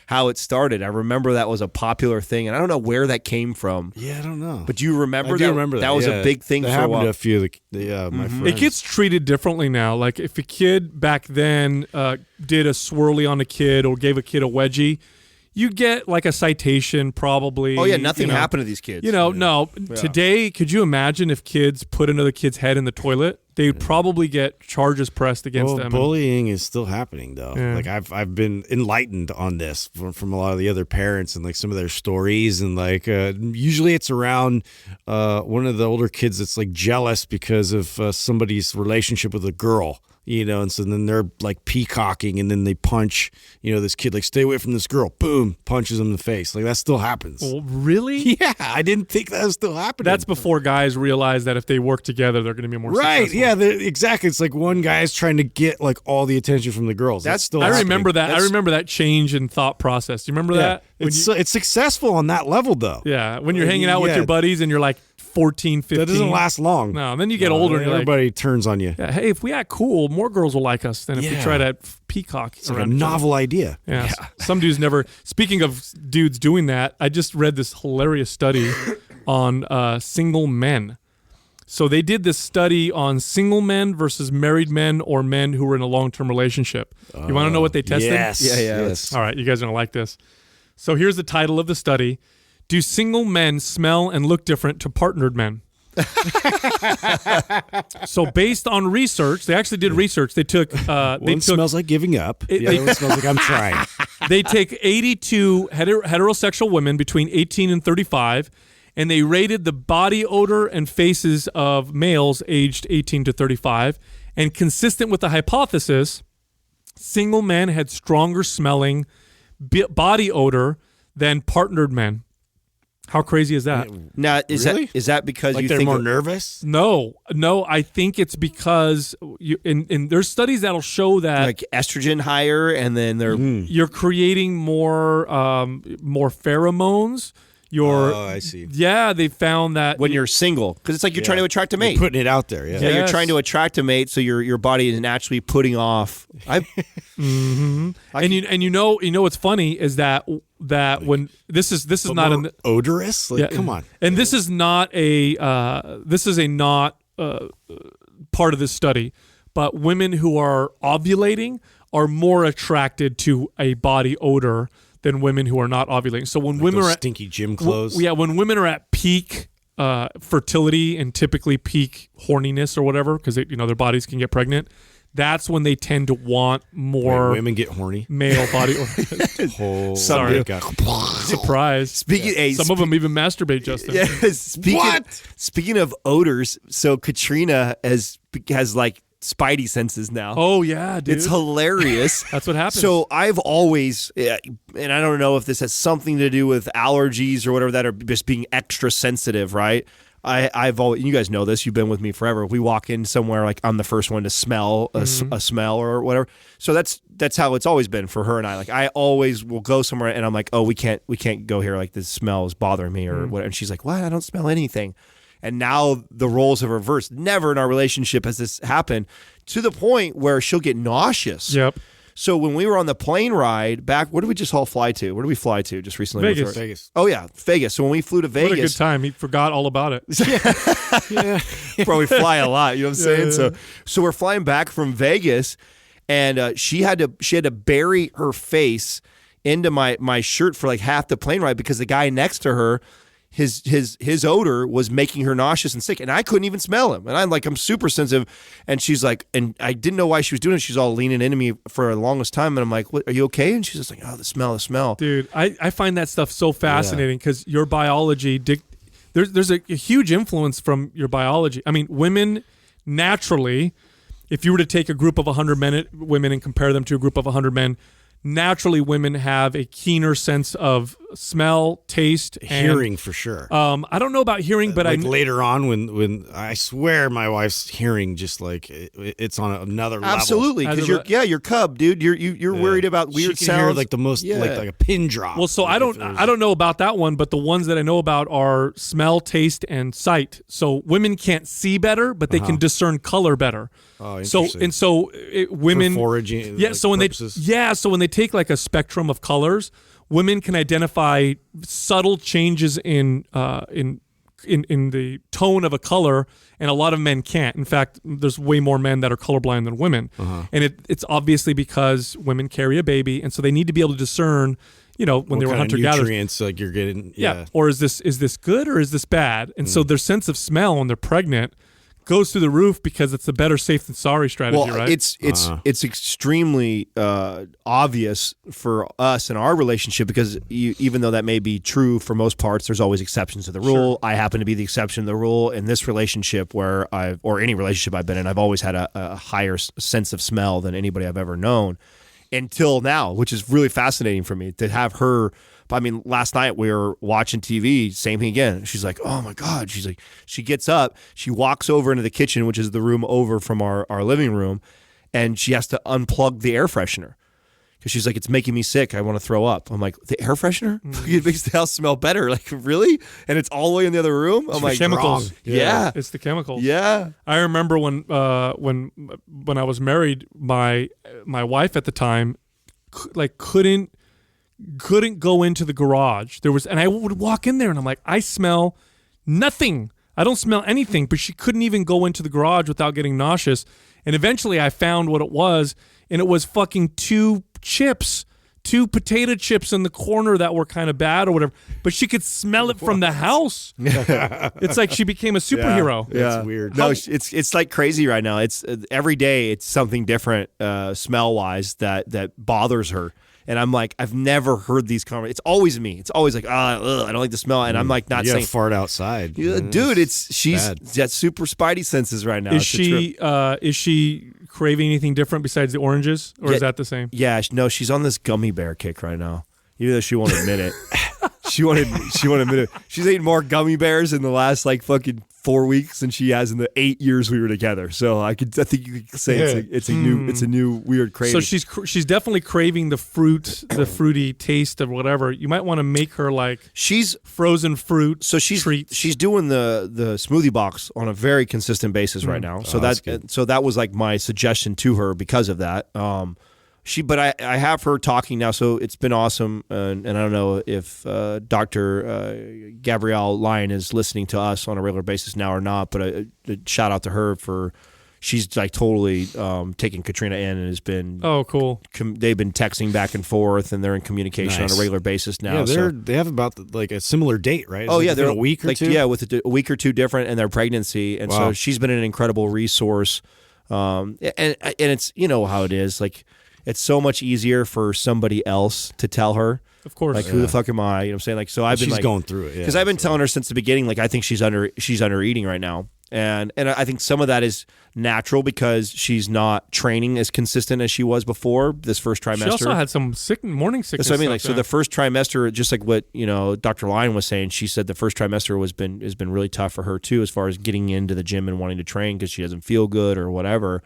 E: how it started. I remember that was a popular thing, and I don't know where that came from.
C: Yeah, I don't know.
E: But do you remember
C: I do remember that.
E: That was a big thing
C: that
E: for a
C: happened
E: while.
C: to a few of my friends.
B: It gets treated differently now. Like if a kid back then did a swirly on a kid or gave a kid a wedgie, you get like a citation probably.
E: Oh yeah, nothing happened to these kids.
B: No.
E: Yeah.
B: Today, could you imagine if kids put another kid's head in the toilet? They would probably get charges pressed against them.
C: Bullying is still happening though.
B: Yeah.
C: Like I've been enlightened on this from a lot of the other parents and like some of their stories, and like usually it's around one of the older kids that's like jealous because of somebody's relationship with a girl. And so then they're like peacocking, and then they punch, this kid, like, stay away from this girl. Boom, punches him in the face. Like, that still happens.
B: Oh, really?
C: Yeah, I didn't think that was still happening.
B: That's before guys realize that if they work together, they're going to be more
C: right.
B: successful.
C: Yeah, exactly. It's like one guy's trying to get like all the attention from the girls. That's still.
B: I
C: happening.
B: remember that. I remember that change in thought process. Do you remember that?
C: It's successful on that level though.
B: Yeah, when you're hanging out with your buddies and you're like 14, 15.
C: That doesn't last long.
B: No, and then you get older and you're
C: everybody turns on you.
B: yeah, hey, if we act cool, more girls will like us than if we try to peacock.
C: It's like a novel idea.
B: Yeah. Some dudes never. Speaking of dudes doing that, I just read this hilarious study on single men. So they did this study on single men versus married men or men who were in a long-term relationship. You want to know what they tested?
C: Yes.
B: All right, you guys are going to like this. So here's the title of the study. Do single men smell and look different to partnered men? So based on research, they actually did research. They took
C: One smells like giving up. The other one smells like I'm trying.
B: They take 82 heterosexual women between 18 and 35, and they rated the body odor and faces of males aged 18 to 35. And consistent with the hypothesis, single men had stronger smelling body odor than partnered men. How crazy is that?
E: Now, is that because
C: like
E: you
C: they're
E: think
C: more nervous?
B: No. I think it's because there's studies that'll show that
E: like estrogen higher, and then they're
B: you're creating more pheromones.
C: I see.
B: Yeah, they found that
E: when you're single, because it's like you're trying to attract a mate.
C: You're putting it out there. Yeah.
E: Yeah, you're trying to attract a mate, so your body is naturally putting off.
B: And you know what's funny is that when this is not an
C: odorous. Like, come on.
B: And this is not a part of this study, but women who are ovulating are more attracted to a body odor than women who are not ovulating. So when women are at
C: stinky gym clothes,
B: when women are at peak fertility and typically peak horniness or whatever, because their bodies can get pregnant, that's when they tend to want more.
C: When women get horny,
B: male body odor. Sorry, surprise. Some of them even masturbate, Justin.
E: Yeah, speaking of odors, so Katrina has like spidey senses now.
B: Oh yeah, dude.
E: It's hilarious.
B: That's what happens.
E: So I've always, and I don't know if this has something to do with allergies or whatever, that are just being extra sensitive, right? I've always, you guys know this, you've been with me forever. We walk in somewhere, like I'm the first one to smell a smell or whatever. So that's how it's always been for her and I. Like I always will go somewhere and I'm like, oh, we can't go here. Like this smell is bothering me or whatever. And she's like, what? I don't smell anything. And now the roles have reversed. Never in our relationship has this happened, to the point where she'll get nauseous.
B: Yep.
E: So when we were on the plane ride back, where did we just all fly to? Where did we fly to just recently?
B: Vegas.
E: Oh yeah, Vegas. So when we flew to Vegas,
B: what a good time. He forgot all about it.
E: Probably fly a lot. You know what I'm saying? So we're flying back from Vegas, and she had to bury her face into my shirt for like half the plane ride, because the guy next to her, his odor was making her nauseous and sick, and I couldn't even smell him. And I'm super sensitive, and she's like, and I didn't know why she was doing it. She's all leaning into me for the longest time, and I'm like, "What? Are you okay?" And she's just like, "Oh, the smell."
B: Dude, I find that stuff so fascinating because your biology, there's a huge influence from your biology. I mean, women naturally, if you were to take a group of 100 women and compare them to a group of 100 men, naturally women have a keener sense of smell, taste,
C: Hearing for sure.
B: I don't know about hearing, but
C: later on when I swear my wife's hearing just like it's on another level.
E: Absolutely, because you're cub, dude. You're worried about weird
C: she can
E: sounds.
C: hear like the most like a pin drop.
B: Well, so I don't know about that one, but the ones that I know about are smell, taste, and sight. So women can't see better, but they can discern color better.
C: Oh, interesting.
B: Women
C: for foraging.
B: Yeah,
C: like,
B: so when
C: purposes.
B: so when they take like a spectrum of colors, women can identify subtle changes in the tone of a color, and a lot of men can't. In fact, there's way more men that are colorblind than women, and it's obviously because women carry a baby, and so they need to be able to discern. When
C: what
B: they were
C: kind of
B: hunter gatherers,
C: nutrients like you're getting. Yeah.
B: Or is this good or is this bad? And so their sense of smell when they're pregnant goes through the roof because it's a better safe than sorry strategy, right?
E: It's extremely obvious for us in our relationship because even though that may be true for most parts, there's always exceptions to the rule. Sure. I happen to be the exception to the rule in this relationship or any relationship I've been in. I've always had a higher sense of smell than anybody I've ever known until now, which is really fascinating for me to have her. I mean, last night we were watching TV, same thing again. She's like, oh my God. She's like, she gets up, she walks over into the kitchen, which is the room over from our living room, and she has to unplug the air freshener. Because she's like, it's making me sick. I want to throw up. I'm like, the air freshener? It makes the house smell better. Like, really? And it's all the way in the other room? I'm like,
B: chemicals.
E: Wrong. Yeah.
B: It's the chemicals.
E: Yeah.
B: I remember when I was married, my wife at the time couldn't go into the garage. And I would walk in there and I'm like, I smell nothing. I don't smell anything, but she couldn't even go into the garage without getting nauseous. And eventually I found what it was, and it was fucking two potato chips in the corner that were kind of bad or whatever, but she could smell it from the house. It's like she became a superhero.
E: Yeah.
C: It's weird.
E: No, it's like crazy right now. It's every day it's something different smell-wise that bothers her. And I'm like, I've never heard these conversations. It's always me. It's always like, I don't like the smell. And I'm like, not saying
C: fart outside,
E: dude. She's got super spidey senses right now.
B: Is she craving anything different besides the oranges, or is that the same?
E: Yeah, no, she's on this gummy bear kick right now. Even though she won't admit it. She won't admit it. She's eaten more gummy bears in the last like fucking 4 weeks than she has in the 8 years we were together. So I think you could say it's a new weird craving.
B: So she's definitely craving the fruity taste of whatever. You might want to make her like
E: she's
B: frozen fruit.
E: So she's doing the smoothie box on a very consistent basis right now. So that was like my suggestion to her because of that. But I have her talking now, so it's been awesome. And I don't know if Dr. Gabrielle Lyon is listening to us on a regular basis now or not, but a shout out to her she's like totally taking Katrina in and has been
B: cool.
E: They've been texting back and forth, and they're in communication on a regular basis now.
C: Yeah, they have about like a similar date, right?
E: They're
C: a week or two.
E: Yeah, with a week or two different in their pregnancy, and so she's been an incredible resource. And it's how it is like. It's so much easier for somebody else to tell her.
B: Of course.
E: Like, who the fuck am I? You know what I'm saying? Like, so I've been
C: she's going through it.
E: Because I've been telling her since the beginning, like, I think she's under eating right now. And I think some of that is natural because she's not training as consistent as she was before this first trimester.
B: She also had some morning sickness.
E: So I mean, like, so the first trimester, just like what Dr. Lyon was saying, she said the first trimester has been really tough for her too, as far as getting into the gym and wanting to train because she doesn't feel good or whatever.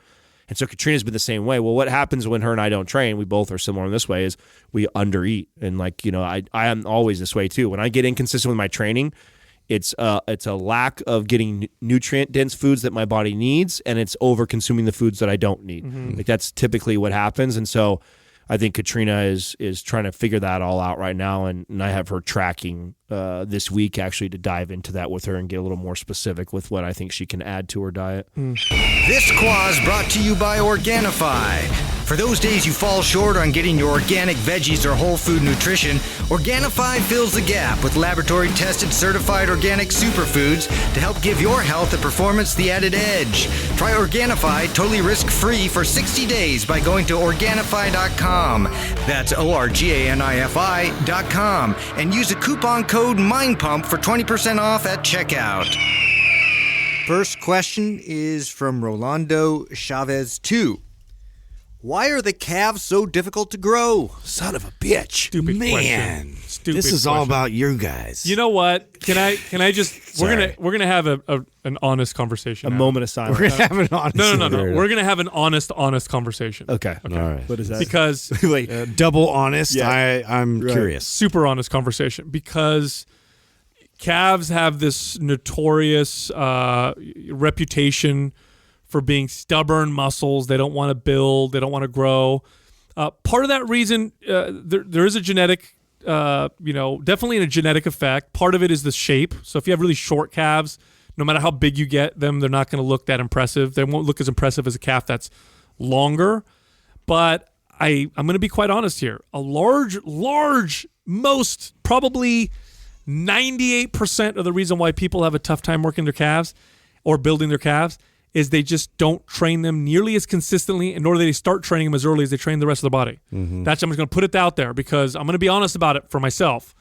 E: And so Katrina's been the same way. Well, what happens when her and I don't train, we both are similar in this way, is we undereat. And like, I am always this way too. When I get inconsistent with my training, it's a lack of getting nutrient-dense foods that my body needs, and it's over-consuming the foods that I don't need. Mm-hmm. Like that's typically what happens. And so I think Katrina is trying to figure that all out right now, and I have her tracking this week actually to dive into that with her and get a little more specific with what I think she can add to her diet.
D: This Quaz brought to you by Organifi. For those days you fall short on getting your organic veggies or whole food nutrition, Organifi fills the gap with laboratory-tested certified organic superfoods to help give your health and performance the added edge. Try Organifi totally risk-free for 60 days by going to Organifi.com. That's ORGANIFI.com and use the coupon code MINDPUMP for 20% off at checkout. First question is from Rolando Chavez 2. Why are the calves so difficult to grow?
E: Son of a bitch.
B: Stupid
C: Man,
B: question. Stupid
C: this is
B: question.
C: all about you guys.
B: You know what? Can I just
C: Sorry.
B: we're gonna have an honest conversation.
E: A
B: now.
E: moment of silence.
C: We're gonna have an honest.
B: No. We're gonna have an honest conversation.
E: Okay.
C: All right.
E: What is that?
B: Because
E: Wait.
C: Double honest.
E: Yeah.
C: I'm curious.
B: super honest conversation, because calves have this notorious reputation for being stubborn muscles. They don't want to build. They don't want to grow. Part of that reason, there is a genetic, definitely a genetic effect. Part of it is the shape. So if you have really short calves, no matter how big you get them, they're not going to look that impressive. They won't look as impressive as a calf that's longer. But I'm going to be quite honest here. A large, most probably 98% of the reason why people have a tough time working their calves or building their calves is they just don't train them nearly as consistently, and nor do they start training them as early as they train the rest of the body. I'm just going to put it out there because I'm going to be honest about it for myself.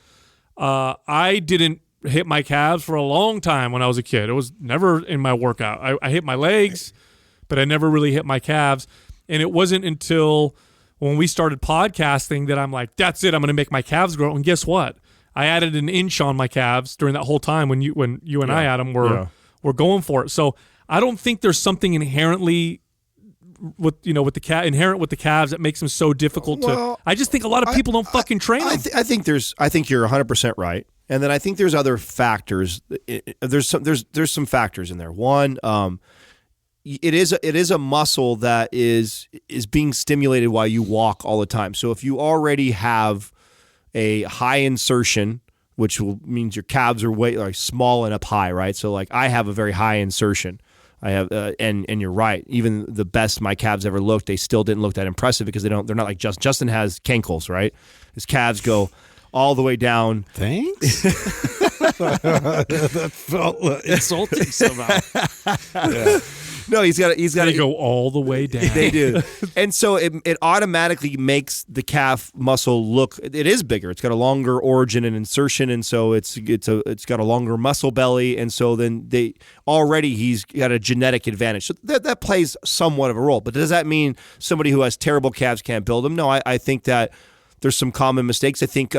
B: I didn't hit my calves for a long time when I was a kid. It was never in my workout. I hit my legs, but I never really hit my calves. And it wasn't until when we started podcasting that I'm like, that's it, I'm going to make my calves grow. And guess what? I added an inch on my calves during that whole time when you and I, Adam, were going for it. So I don't think there's something inherently with the calves that makes them so difficult to. I just think a lot of people don't fucking train them.
E: I think you're 100% right, and then I think there's other factors. There's some factors in there. One, it is a muscle that is being stimulated while you walk all the time. So if you already have a high insertion, which means your calves are way small and up high, right? So like I have a very high insertion. I have, and you're right. Even the best my calves ever looked, they still didn't look that impressive because they're not like Justin has cankles, right? His calves go all the way down.
C: Thanks. That felt insulting somehow. Yeah.
E: No, he's got to
B: go all the way down.
E: They do, and so it automatically makes the calf muscle look. It is bigger. It's got a longer origin and insertion, and so it's got a longer muscle belly, and so then he's got a genetic advantage. So that plays somewhat of a role. But does that mean somebody who has terrible calves can't build them? No, I think that there's some common mistakes. I think.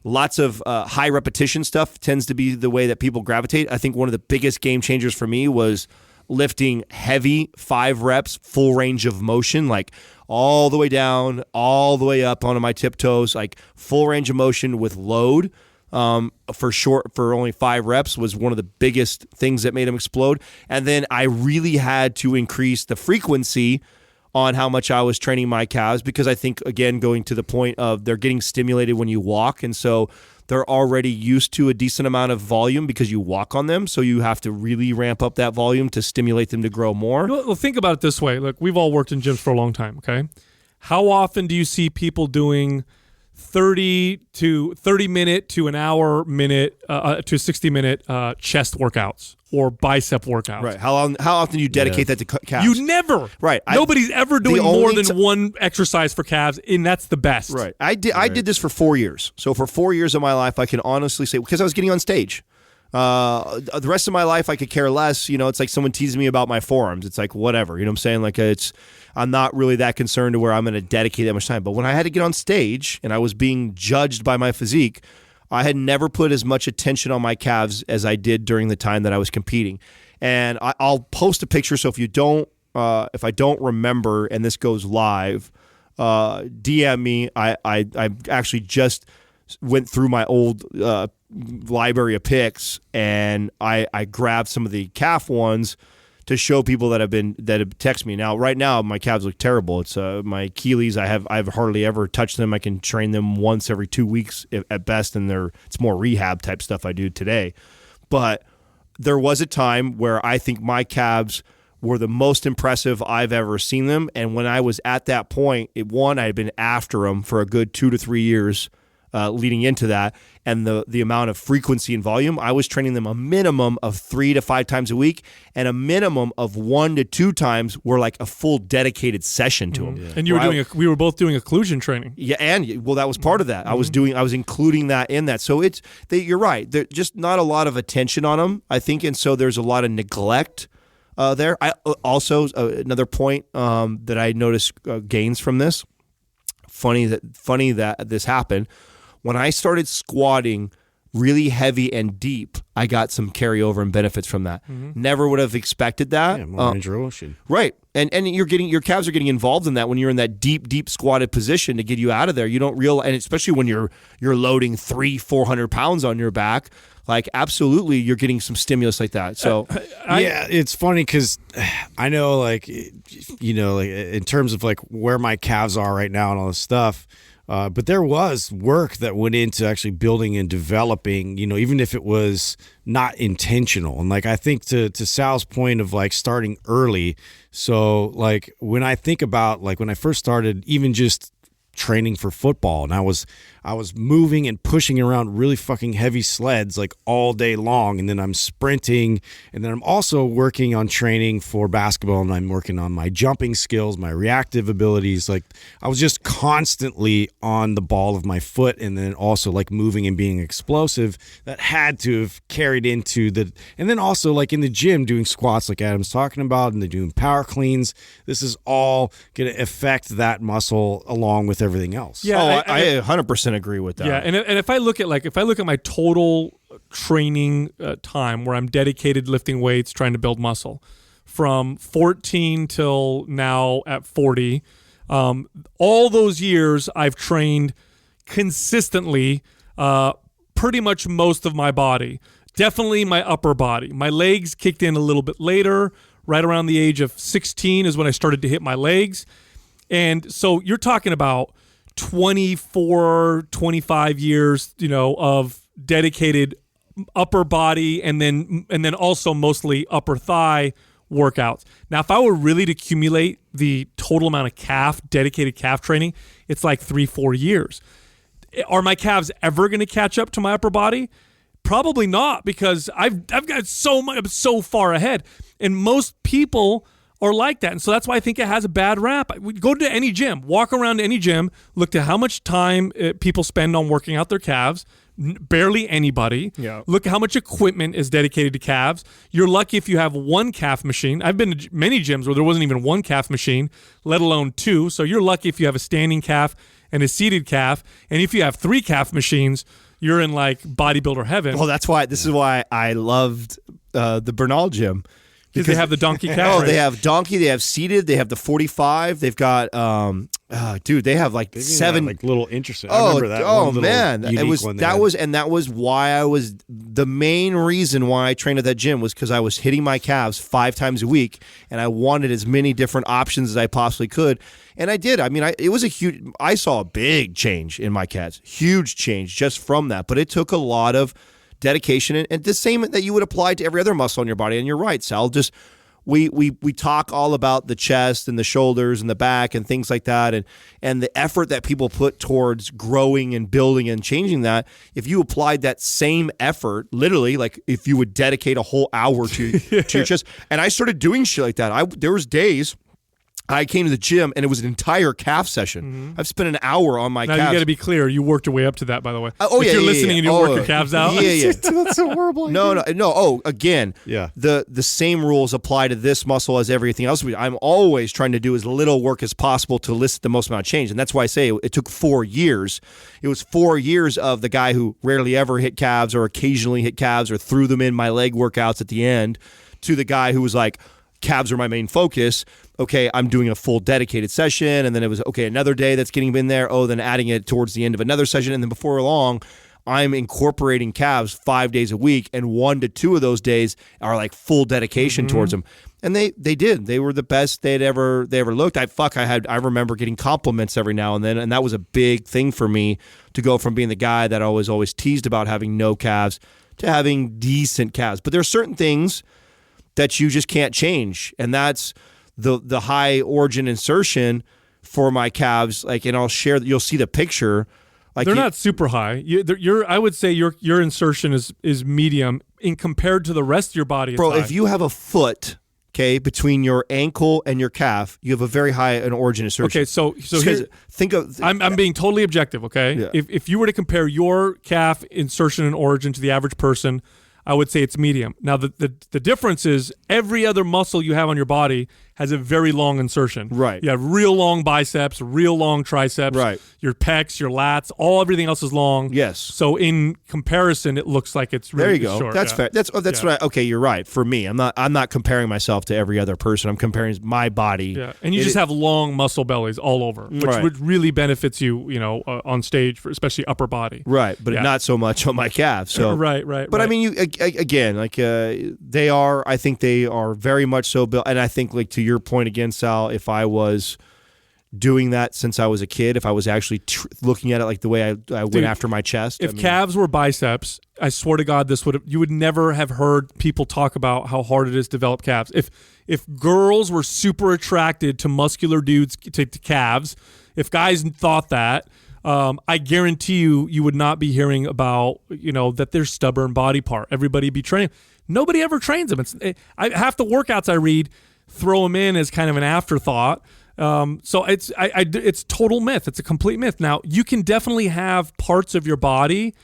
E: Lots of high repetition stuff tends to be the way that people gravitate. I think one of the biggest game changers for me was lifting heavy 5 reps, full range of motion, like all the way down, all the way up onto my tiptoes, like full range of motion with load for only 5 reps was one of the biggest things that made them explode. And then I really had to increase the frequency on how much I was training my calves because I think, again, going to the point of they're getting stimulated when you walk. And so they're already used to a decent amount of volume because you walk on them. So you have to really ramp up that volume to stimulate them to grow more.
B: Well, think about it this way. Look, we've all worked in gyms for a long time, okay? How often do you see people doing 30 minute to an hour minute to 60 minute chest workouts or bicep workouts?
E: Right. How often do you dedicate that to calves?
B: You never.
E: Right.
B: Nobody's ever doing more than one exercise for calves, and that's the best.
E: Right. I did this for 4 years. So for 4 years of my life, I can honestly say, because I was getting on stage. The rest of my life, I could care less. It's like someone teasing me about my forearms. It's like, whatever. You know what I'm saying? Like, I'm not really that concerned to where I'm going to dedicate that much time. But when I had to get on stage and I was being judged by my physique, I had never put as much attention on my calves as I did during the time that I was competing. And I'll post a picture. So if I don't remember and this goes live, DM me. I actually just went through my old library of pics and I grabbed some of the calf ones to show people that have texted me. Now, right now, my calves look terrible. It's my Achilles. I've hardly ever touched them. I can train them once every 2 weeks at best, and it's more rehab type stuff I do today. But there was a time where I think my calves were the most impressive I've ever seen them. And when I was at that point, I had been after them for a good 2 to 3 years leading into that. And the amount of frequency and volume, I was training them a minimum of 3 to 5 times a week and a minimum of 1 to 2 times were like a full dedicated session to them.
B: Yeah. And we were both doing occlusion training.
E: Yeah, and that was part of that. I was including that in that. So you're right. There's just not a lot of attention on them, I think, and so there's a lot of neglect there. I also another point that I noticed gains from this. Funny that this happened. When I started squatting really heavy and deep, I got some carryover and benefits from that. Never would have expected that.
C: Yeah, more range of motion.
E: Right. And your calves are getting involved in that when you're in that deep squatted position to get you out of there. You don't realize, and especially when you're loading 300-400 pounds on your back, like absolutely you're getting some stimulus like that. So
C: yeah, it's funny because I know, like, you know, like in terms of like where my calves are right now and all this stuff. But there was work that went into actually building and developing, you know, even if it was not intentional. And like, I think to Sal's point of like starting early. So like when I think about like when I first started, even just training for football, and I was moving and pushing around really fucking heavy sleds like all day long, and then I'm sprinting, and then I'm also working on training for basketball, and I'm working on my jumping skills, my reactive abilities. Like I was just constantly on the ball of my foot, and then also like moving and being explosive. That had to have carried into and then also like in the gym doing squats like Adam's talking about, and then doing power cleans. This is all going to affect that muscle along with everything else.
B: Yeah,
E: I 100% agree with that.
B: Yeah, and if I look at my total training time where I'm dedicated lifting weights, trying to build muscle, from 14 till now at 40, all those years I've trained consistently, pretty much most of my body. Definitely my upper body. My legs kicked in a little bit later. Right around the age of 16 is when I started to hit my legs. And so you're talking about 24, 25 years, you know, of dedicated upper body and then also mostly upper thigh workouts. Now, if I were really to accumulate the total amount of dedicated calf training, it's like 3-4 years. Are my calves ever going to catch up to my upper body? Probably not, because I've got so much, I'm so far ahead. And most people are like that. And so that's why I think it has a bad rap. Go to any gym, walk around any gym, look at how much time people spend on working out their calves. Barely anybody.
E: Yeah.
B: Look at how much equipment is dedicated to calves. You're lucky if you have one calf machine. I've been to many gyms where there wasn't even one calf machine, let alone 2. So you're lucky if you have a standing calf and a seated calf. And if you have 3 calf machines, you're in like bodybuilder heaven.
E: Well, this is why I loved the Bernal gym.
B: Because they have the donkey calf.
E: Oh, they have donkey. They have seated. They have the 45. They've got, they have like 7
C: like little interesting. I remember that.
E: Oh
C: one
E: man,
C: it was
E: one that was why I was the main reason why I trained at that gym was because I was hitting my calves 5 times a week, and I wanted as many different options as I possibly could, and I did. I mean, it was a huge. I saw a big change in my calves, huge change just from that, but it took a lot of dedication and the same that you would apply to every other muscle in your body. And you're right, Sal. Just we talk all about the chest and the shoulders and the back and things like that, and the effort that people put towards growing and building and changing that. If you applied that same effort, literally, like if you would dedicate a whole hour to your chest, and I started doing shit like that. There was days I came to the gym and it was an entire calf session. Mm-hmm. I've spent an hour on my calves.
B: Now you got to be clear. You worked your way up to that, by the way.
E: If
B: you're listening and you work your calves out.
E: Yeah.
C: That's so horrible.
E: No. Oh, again.
C: Yeah.
E: The same rules apply to this muscle as everything else. I'm always trying to do as little work as possible to elicit the most amount of change, and that's why I say it took 4 years. It was 4 years of the guy who rarely ever hit calves or occasionally hit calves or threw them in my leg workouts at the end, to the guy who was like, calves are my main focus. Okay, I'm doing a full dedicated session, and then it was, okay, another day that's getting in there. Oh, then adding it towards the end of another session, and then before long, I'm incorporating calves 5 days a week, and 1 to 2 of those days are like full dedication towards them. And they did. They were the best they ever looked. I remember getting compliments every now and then, and that was a big thing for me to go from being the guy that I was always teased about having no calves to having decent calves. But there are certain things that you just can't change, and that's the high origin insertion for my calves. Like, and I'll share. You'll see the picture. Like
B: they're not super high. I would say your insertion is medium in compared to the rest of your body. It's
E: bro.
B: high.
E: If you have a foot, okay, between your ankle and your calf, you have a very high an origin insertion.
B: Okay, so here,
E: think of.
B: I'm being totally objective. Okay,
E: Yeah.
B: if you were to compare your calf insertion and origin to the average person, I would say it's medium. Now the difference is every other muscle you have on your body has a very long insertion.
E: Right.
B: You have real long biceps, real long triceps.
E: Right.
B: Your pecs, your lats, everything else is long.
E: Yes.
B: So in comparison, it looks like it's really
E: There you go.
B: short.
E: That's
B: Yeah.
E: fair. That's
B: Yeah.
E: right. Okay, you're right. For me, I'm not comparing myself to every other person. I'm comparing my body.
B: Yeah, and you just have long muscle bellies all over, which
E: Right.
B: really benefits you, on stage, for especially upper body.
E: Right, but
B: Yeah.
E: not so much on my calves. So
B: Right.
E: But I
B: right.
E: mean, you again, like they are. I think they are very much so built. And I think, like to your point again, Sal, if I was doing that since I was a kid, if I was actually looking at it like the way I went after my chest,
B: If calves were biceps, I swear to God, you would never have heard people talk about how hard it is to develop calves. If girls were super attracted to muscular dudes, to calves, if guys thought that, I guarantee you would not be hearing about that they're stubborn body part. Everybody be training. Nobody ever trains them. Half the workouts I read throw them in as kind of an afterthought. So it's total myth. It's a complete myth. Now you can definitely have parts of your body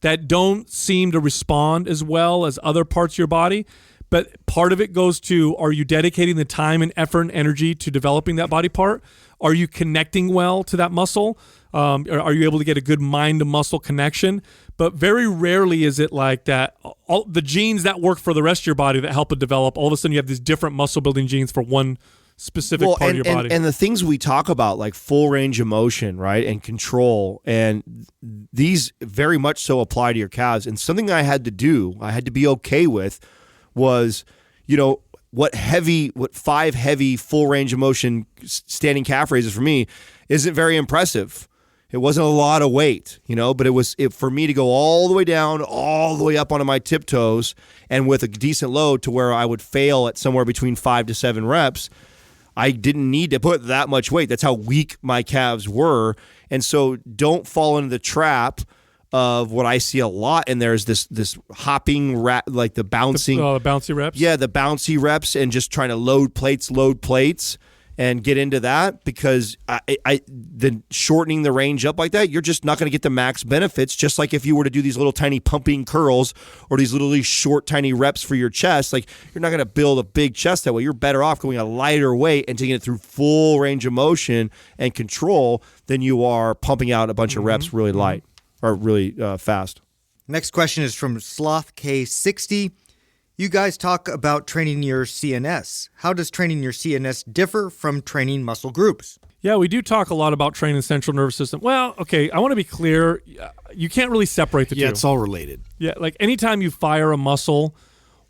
B: that don't seem to respond as well as other parts of your body. But part of it goes to, are you dedicating the time and effort and energy to developing that body part? Are you connecting well to that muscle? Are you able to get a good mind-to-muscle connection? But very rarely is it like that. All the genes that work for the rest of your body that help it develop, all of a sudden you have these different muscle-building genes for one specific part of your body.
E: And the things we talk about, like full range of motion, right, and control, and these very much so apply to your calves. And something I had to be okay with was, what 5 heavy full range of motion standing calf raises for me isn't very impressive. It wasn't a lot of weight, but for me to go all the way down, all the way up onto my tiptoes, and with a decent load to where I would fail at somewhere between 5 to 7 reps, I didn't need to put that much weight. That's how weak my calves were. And so don't fall into the trap of what I see a lot in there is this hopping like the bouncing.
B: The bouncy reps?
E: Yeah, the bouncy reps and just trying to load plates and get into that, because the shortening the range up like that, you're just not going to get the max benefits. Just like if you were to do these little tiny pumping curls or these literally short tiny reps for your chest, like you're not going to build a big chest that way. You're better off going a lighter weight and taking it through full range of motion and control than you are pumping out a bunch of reps really light or really fast.
D: Next question is from Sloth K60. You guys talk about training your CNS. How does training your CNS differ from training muscle groups?
B: Yeah, we do talk a lot about training the central nervous system. Well, okay, I want to be clear. You can't really separate the two.
C: Yeah, it's all related.
B: Yeah, like anytime you fire a muscle,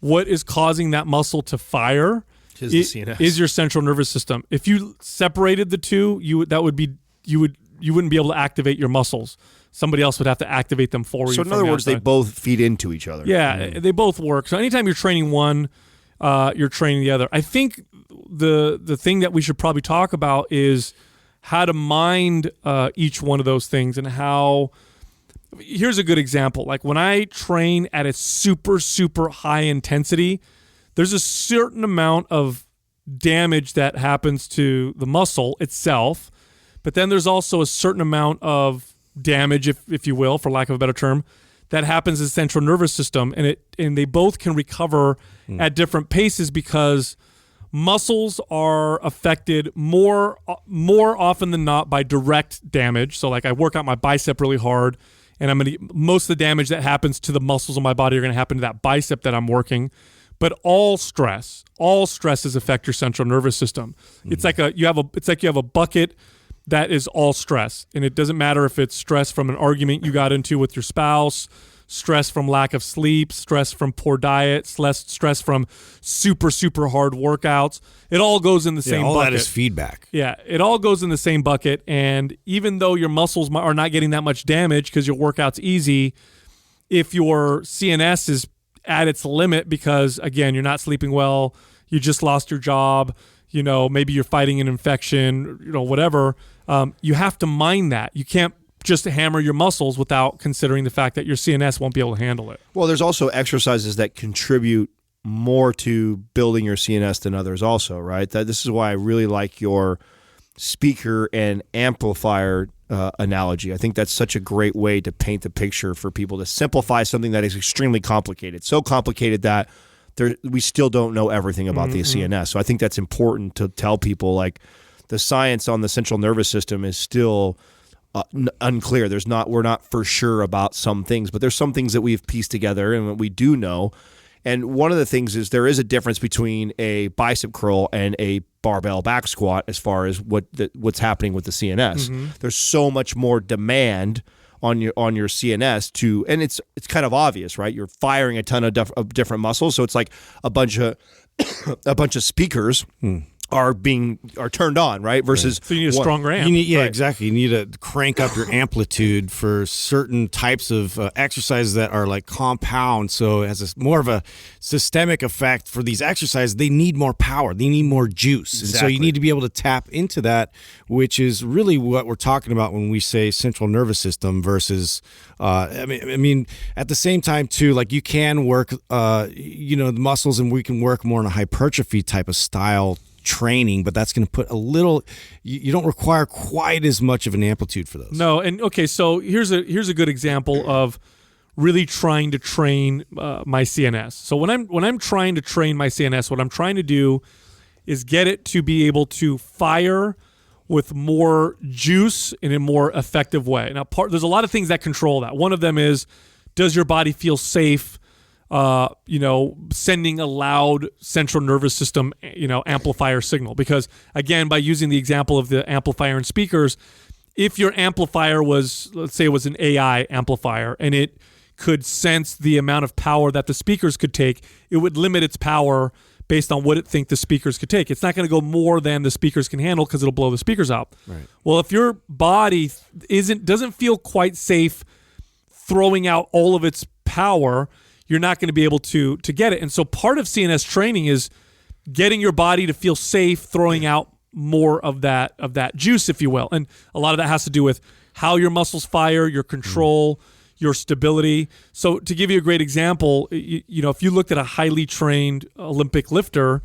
B: what is causing that muscle to fire
E: Is the CNS.
B: is your central nervous system. If you separated the two, you wouldn't be able to activate your muscles. Somebody else would have to activate them for you.
E: So in other words, they both feed into each other.
B: Yeah, they both work. So anytime you're training one, you're training the other. I think the thing that we should probably talk about is how to mind each one of those things and how. Here's a good example. Like when I train at a super, super high intensity, there's a certain amount of damage that happens to the muscle itself, but then there's also a certain amount of damage, if you will, for lack of a better term, that happens in the central nervous system, and they both can recover at different paces because muscles are affected more often than not by direct damage. So like I work out my bicep really hard, and most of the damage that happens to the muscles of my body are going to happen to that bicep that I'm working. But all stresses affect your central nervous system. It's like you have a bucket that is all stress. And it doesn't matter if it's stress from an argument you got into with your spouse, stress from lack of sleep, stress from poor diet, stress from super, super hard workouts. It all goes in the same
C: all
B: bucket.
C: that is feedback.
B: Yeah, it all goes in the same bucket. And even though your muscles are not getting that much damage because your workout's easy, if your CNS is at its limit because, again, you're not sleeping well, you just lost your job, maybe you're fighting an infection, whatever, you have to mind that. You can't just hammer your muscles without considering the fact that your CNS won't be able to handle it.
E: Well, there's also exercises that contribute more to building your CNS than others also, right? This is why I really like your speaker and amplifier analogy. I think that's such a great way to paint the picture for people to simplify something that is extremely complicated. So complicated that we still don't know everything about the CNS. So I think that's important to tell people, like, the science on the central nervous system is still unclear. We're not for sure about some things, but there's some things that we've pieced together and we do know. And one of the things is there is a difference between a bicep curl and a barbell back squat as far as what's happening with the CNS. There's so much more demand on your CNS and it's kind of obvious, right? You're firing a ton of different muscles, so it's like a bunch of speakers are turned on, right? Versus
B: so you need a stronger amp.
C: Exactly. You need to crank up your amplitude for certain types of exercises that are like compound. So it has more of a systemic effect for these exercises. They need more power. They need more juice.
E: Exactly.
C: And so you need to be able to tap into that, which is really what we're talking about when we say central nervous system versus, I mean, at the same time too, like you can work, the muscles, and we can work more in a hypertrophy type of style training, but that's going to put you don't require quite as much of an amplitude for those.
B: No, and okay, so here's a good example of really trying to train my CNS. So when I'm trying to train my CNS, what I'm trying to do is get it to be able to fire with more juice in a more effective way. Now, there's a lot of things that control that. One of them is, does your body feel safe sending a loud central nervous system, amplifier signal? Because again, by using the example of the amplifier and speakers, if your amplifier was, let's say it was an AI amplifier and it could sense the amount of power that the speakers could take, it would limit its power based on what it think the speakers could take. It's not going to go more than the speakers can handle because it'll blow the speakers out.
C: Right.
B: Well, if your body doesn't feel quite safe throwing out all of its power, you're not going to be able to get it. And so part of CNS training is getting your body to feel safe, throwing out more of that juice, if you will. And a lot of that has to do with how your muscles fire, your control, your stability. So to give you a great example, if you looked at a highly trained Olympic lifter,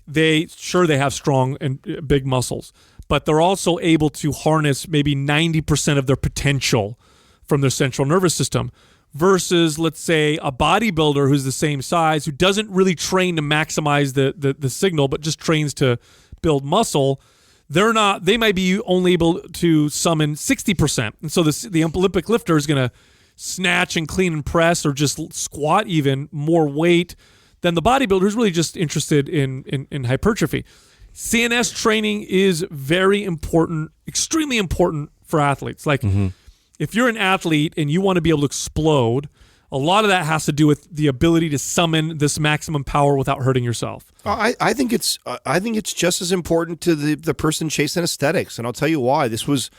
B: they have strong and big muscles, but they're also able to harness maybe 90% of their potential from their central nervous system. Versus, let's say, a bodybuilder who's the same size, who doesn't really train to maximize the signal, but just trains to build muscle. They might be only able to summon 60%. And so the Olympic lifter is going to snatch and clean and press, or just squat even more weight than the bodybuilder who's really just interested in hypertrophy. CNS training is very important, extremely important for athletes. Like, if you're an athlete and you want to be able to explode, a lot of that has to do with the ability to summon this maximum power without hurting yourself.
E: I think it's just as important to the person chasing aesthetics, and I'll tell you why. This was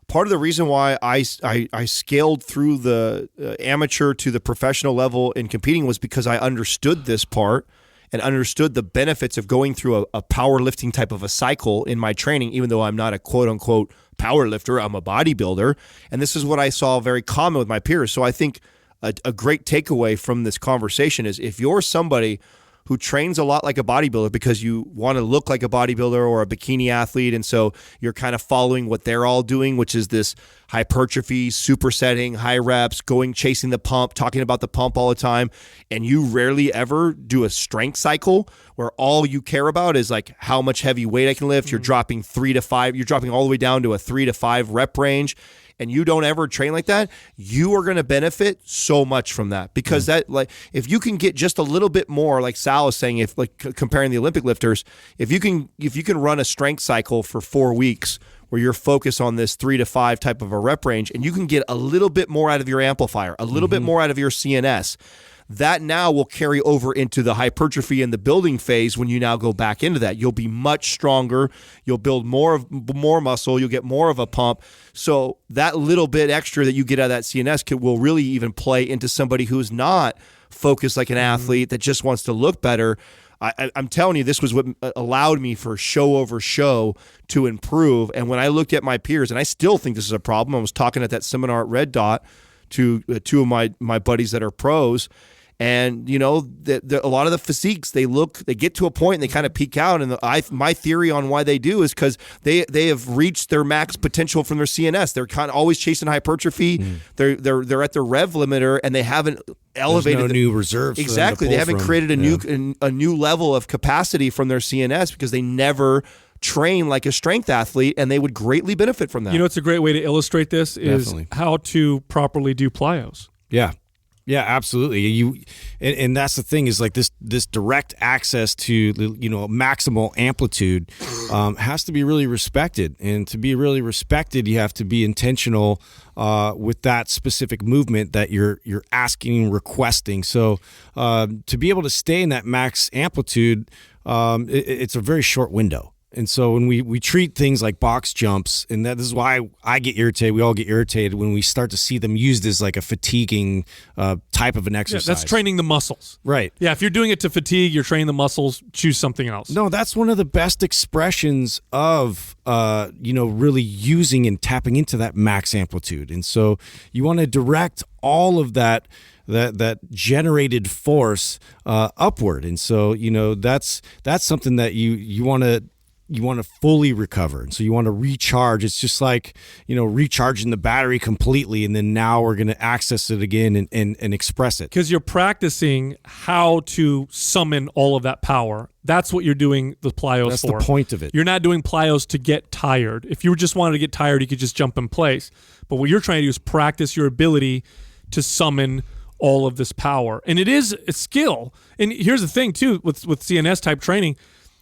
E: part of the reason why I scaled through the amateur to the professional level in competing, was because I understood this part and understood the benefits of going through a powerlifting type of a cycle in my training, even though I'm not a quote-unquote power lifter, I'm a bodybuilder. And this is what I saw very common with my peers. So I think a great takeaway from this conversation is, if you're somebody who trains a lot like a bodybuilder because you want to look like a bodybuilder or a bikini athlete, and so you're kind of following what they're all doing, which is this hypertrophy, supersetting, high reps, chasing the pump, talking about the pump all the time, and you rarely ever do a strength cycle where all you care about is like how much heavy weight I can lift. You're dropping 3 to 5, you're dropping all the way down to a 3 to 5 rep range, and you don't ever train like that, you are going to benefit so much from that. Because that, like, if you can get just a little bit more, like Sal is saying, if like comparing the Olympic lifters, if you can run a strength cycle for 4 weeks where you're focused on this 3 to 5 type of a rep range, and you can get a little bit more out of your amplifier, a little bit more out of your CNS. That now will carry over into the hypertrophy and the building phase when you now go back into that. You'll be much stronger. You'll build more muscle. You'll get more of a pump. So that little bit extra that you get out of that CNS will really even play into somebody who's not focused like an athlete that just wants to look better. I'm telling you, this was what allowed me for show over show to improve. And when I looked at my peers, and I still think this is a problem, I was talking at that seminar at Red Dot to two of my buddies that are pros. And, you know, a lot of the physiques, they get to a point and they kind of peak out. And my theory on why they do is because they have reached their max potential from their CNS. They're kind of always chasing hypertrophy. They're at their rev limiter and they haven't elevated.
C: There's no new reserves.
E: Exactly. They haven't created a new level of capacity from their CNS because they never train like a strength athlete, and they would greatly benefit from that.
B: You know, it's a great way to illustrate this is how to properly do plyos.
C: Yeah. Yeah, absolutely. And that's the thing is like this direct access to, you know, maximal amplitude has to be really respected. And to be really respected, you have to be intentional with that specific movement that you're asking, requesting. So to be able to stay in that max amplitude, it's a very short window. And so when we treat things like box jumps, and this is why I get irritated, we all get irritated when we start to see them used as like a fatiguing type of an exercise.
B: Yeah, that's training the muscles.
C: Right.
B: Yeah, if you're doing it to fatigue, you're training the muscles, choose something else.
C: No, that's one of the best expressions of, really using and tapping into that max amplitude. And so you want to direct all of that generated force upward. And so, you know, that's something that you want to fully recover. And so you want to recharge. It's just like, you know, recharging the battery completely. And then now we're going to access it again and express it.
B: Because you're practicing how to summon all of that power. That's what you're doing the plyos
C: That's
B: for.
C: That's the point of it.
B: You're not doing plyos to get tired. If you just wanted to get tired, you could just jump in place. But what you're trying to do is practice your ability to summon all of this power. And it is a skill. And here's the thing too, with CNS type training.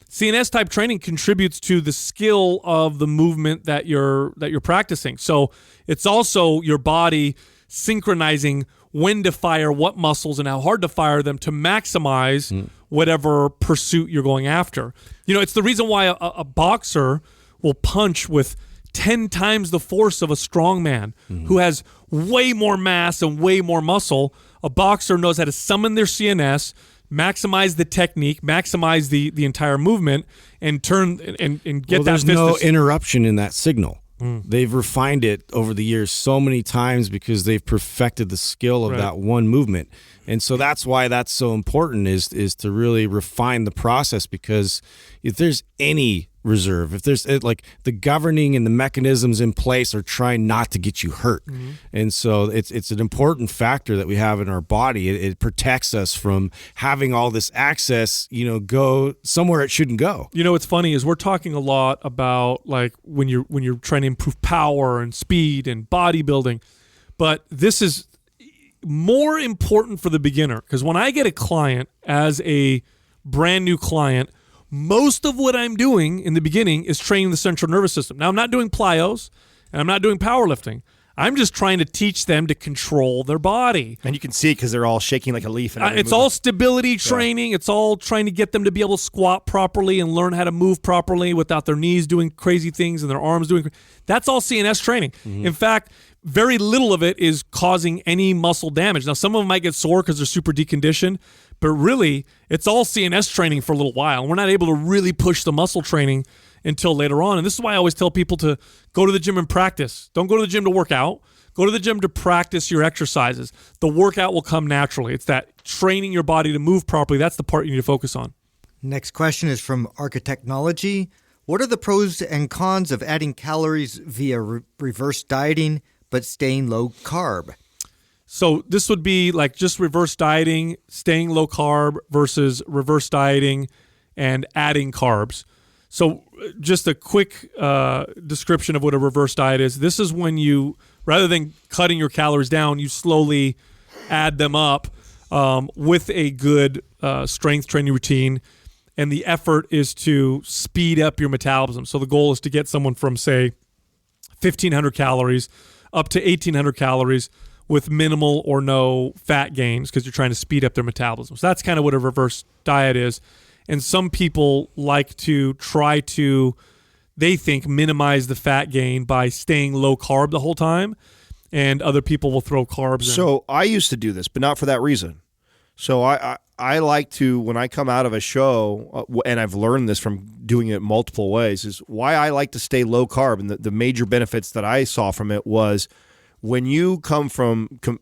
B: CNS type training contributes to the skill of the movement that you're practicing. So it's also your body synchronizing when to fire what muscles and how hard to fire them to maximize whatever pursuit you're going after. You know, it's the reason why a boxer will punch with 10 times the force of a strongman who has way more mass and way more muscle. A boxer knows how to summon their CNS, maximize the technique, maximize the entire movement, and turn and get that.
C: There's no interruption in that signal. They've refined it over the years so many times because they've perfected the skill of that one movement. And so that's why that's so important is to really refine the process, because if there's any reserve, if there's like the governing and the mechanisms in place are trying not to get you hurt. And so it's an important factor that we have in our body. It protects us from having all this access, you know, go somewhere it shouldn't go.
B: You know, what's funny is we're talking a lot about like when you're trying to improve power and speed and bodybuilding, but this is more important for the beginner, because when I get a client as a brand new client, most of what I'm doing in the beginning is training the central nervous system. Now, I'm not doing plyos and I'm not doing powerlifting. I'm just trying to teach them to control their body.
E: And you can see it because they're all shaking like a leaf.
B: It's all stability training. It's all trying to get them to be able to squat properly and learn how to move properly without their knees doing crazy things and their arms doing. That's all CNS training. In fact, very little of it is causing any muscle damage. Now, some of them might get sore because they're super deconditioned, but really, it's all CNS training for a little while. We're not able to really push the muscle training until later on. And this is why I always tell people to go to the gym and practice. Don't go to the gym to work out. Go to the gym to practice your exercises. The workout will come naturally. It's that training your body to move properly. That's the part you need to focus on.
D: Next question is from Architechnology. What are the pros and cons of adding calories via reverse dieting but staying low carb?
B: So this would be like just reverse dieting, staying low carb versus reverse dieting and adding carbs. So just a quick description of what a reverse diet is. This is when you, rather than cutting your calories down, you slowly add them up with a good strength training routine. And the effort is to speed up your metabolism. So the goal is to get someone from, say, 1,500 calories up to 1,800 calories with minimal or no fat gains because you're trying to speed up their metabolism. So that's kind of what a reverse diet is. And some people like to try to, they think, minimize the fat gain by staying low carb the whole time. And other people will throw carbs in.
E: So I used to do this, but not for that reason. So I like to, when I come out of a show, and I've learned this from doing it multiple ways, is why I like to stay low carb. And the major benefits that I saw from it was when you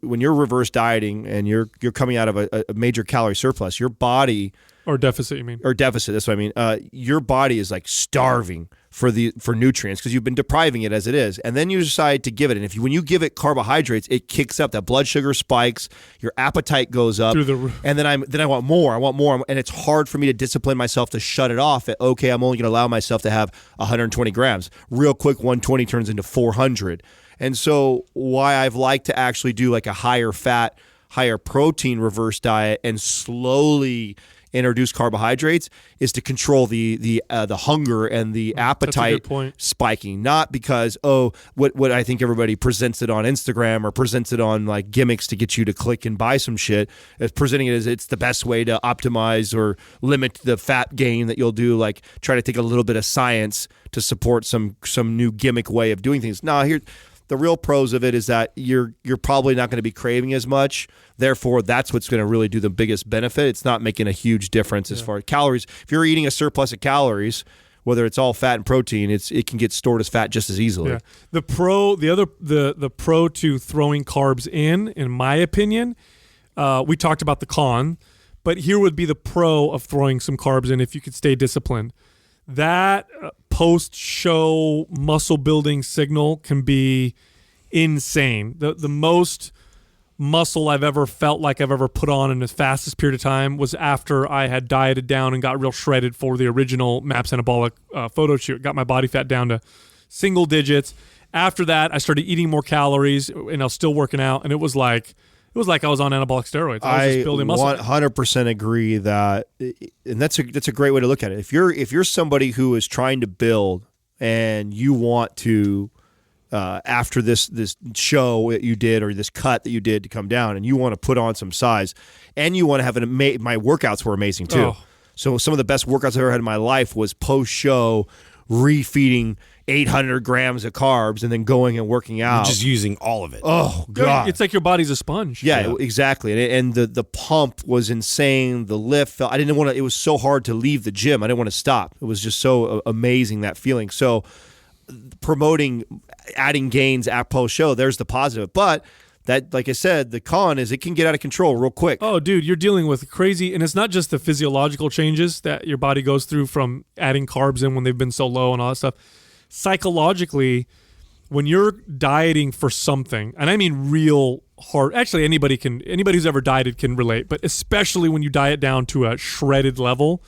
E: when you're reverse dieting and you're coming out of a major calorie surplus, your body...
B: Or deficit, you mean?
E: Or deficit, that's what I mean. Your body is like starving for nutrients because you've been depriving it as it is. And then you decide to give it. And when you give it carbohydrates, it kicks up. That blood sugar spikes. Your appetite goes up.
B: Through the roof.
E: And then I want more. I want more. And it's hard for me to discipline myself to shut it off. Okay, I'm only going to allow myself to have 120 grams. Real quick, 120 turns into 400. And so why I've liked to actually do like a higher fat, higher protein reverse diet and slowly introduce carbohydrates is to control the hunger and the appetite spiking. Not because, what I think everybody presents it on Instagram or presents it on like gimmicks to get you to click and buy some shit. It's presenting it as it's the best way to optimize or limit the fat gain that you'll do. Like try to take a little bit of science to support some new gimmick way of doing things. Now here. The real pros of it is that you're probably not going to be craving as much. Therefore, that's what's going to really do the biggest benefit. It's not making a huge difference as far as calories. If you're eating a surplus of calories, whether it's all fat and protein, it can get stored as fat just as easily.
B: Yeah. The pro to throwing carbs in my opinion, we talked about the con, but here would be the pro of throwing some carbs in if you could stay disciplined. That post-show muscle building signal can be insane. The most muscle I've ever felt like I've ever put on in the fastest period of time was after I had dieted down and got real shredded for the original MAPS Anabolic photo shoot. Got my body fat down to single digits. After that, I started eating more calories and I was still working out, and it was like I was on anabolic steroids. I was just building muscle.
E: 100% agree that, and that's a great way to look at it. If you're somebody who is trying to build and you want to, after this show that you did or this cut that you did to come down, and you want to put on some size, and you want to have my workouts were amazing too.
B: Oh.
E: So some of the best workouts I've ever had in my life was post-show refeeding 800 grams of carbs and then going and working out.
C: You're just using all of it.
E: Oh, God.
B: It's like your body's a sponge.
E: Yeah, exactly. And the pump was insane. The lift, I didn't want to, it was so hard to leave the gym. I didn't want to stop. It was just so amazing, that feeling. So adding gains at post-show, there's the positive. But that, like I said, the con is it can get out of control real quick.
B: Oh, dude, you're dealing with crazy, and it's not just the physiological changes that your body goes through from adding carbs in when they've been so low and all that stuff. Psychologically, when you're dieting for something, and I mean real hard, actually anybody who's ever dieted can relate, but especially when you diet down to a shredded level,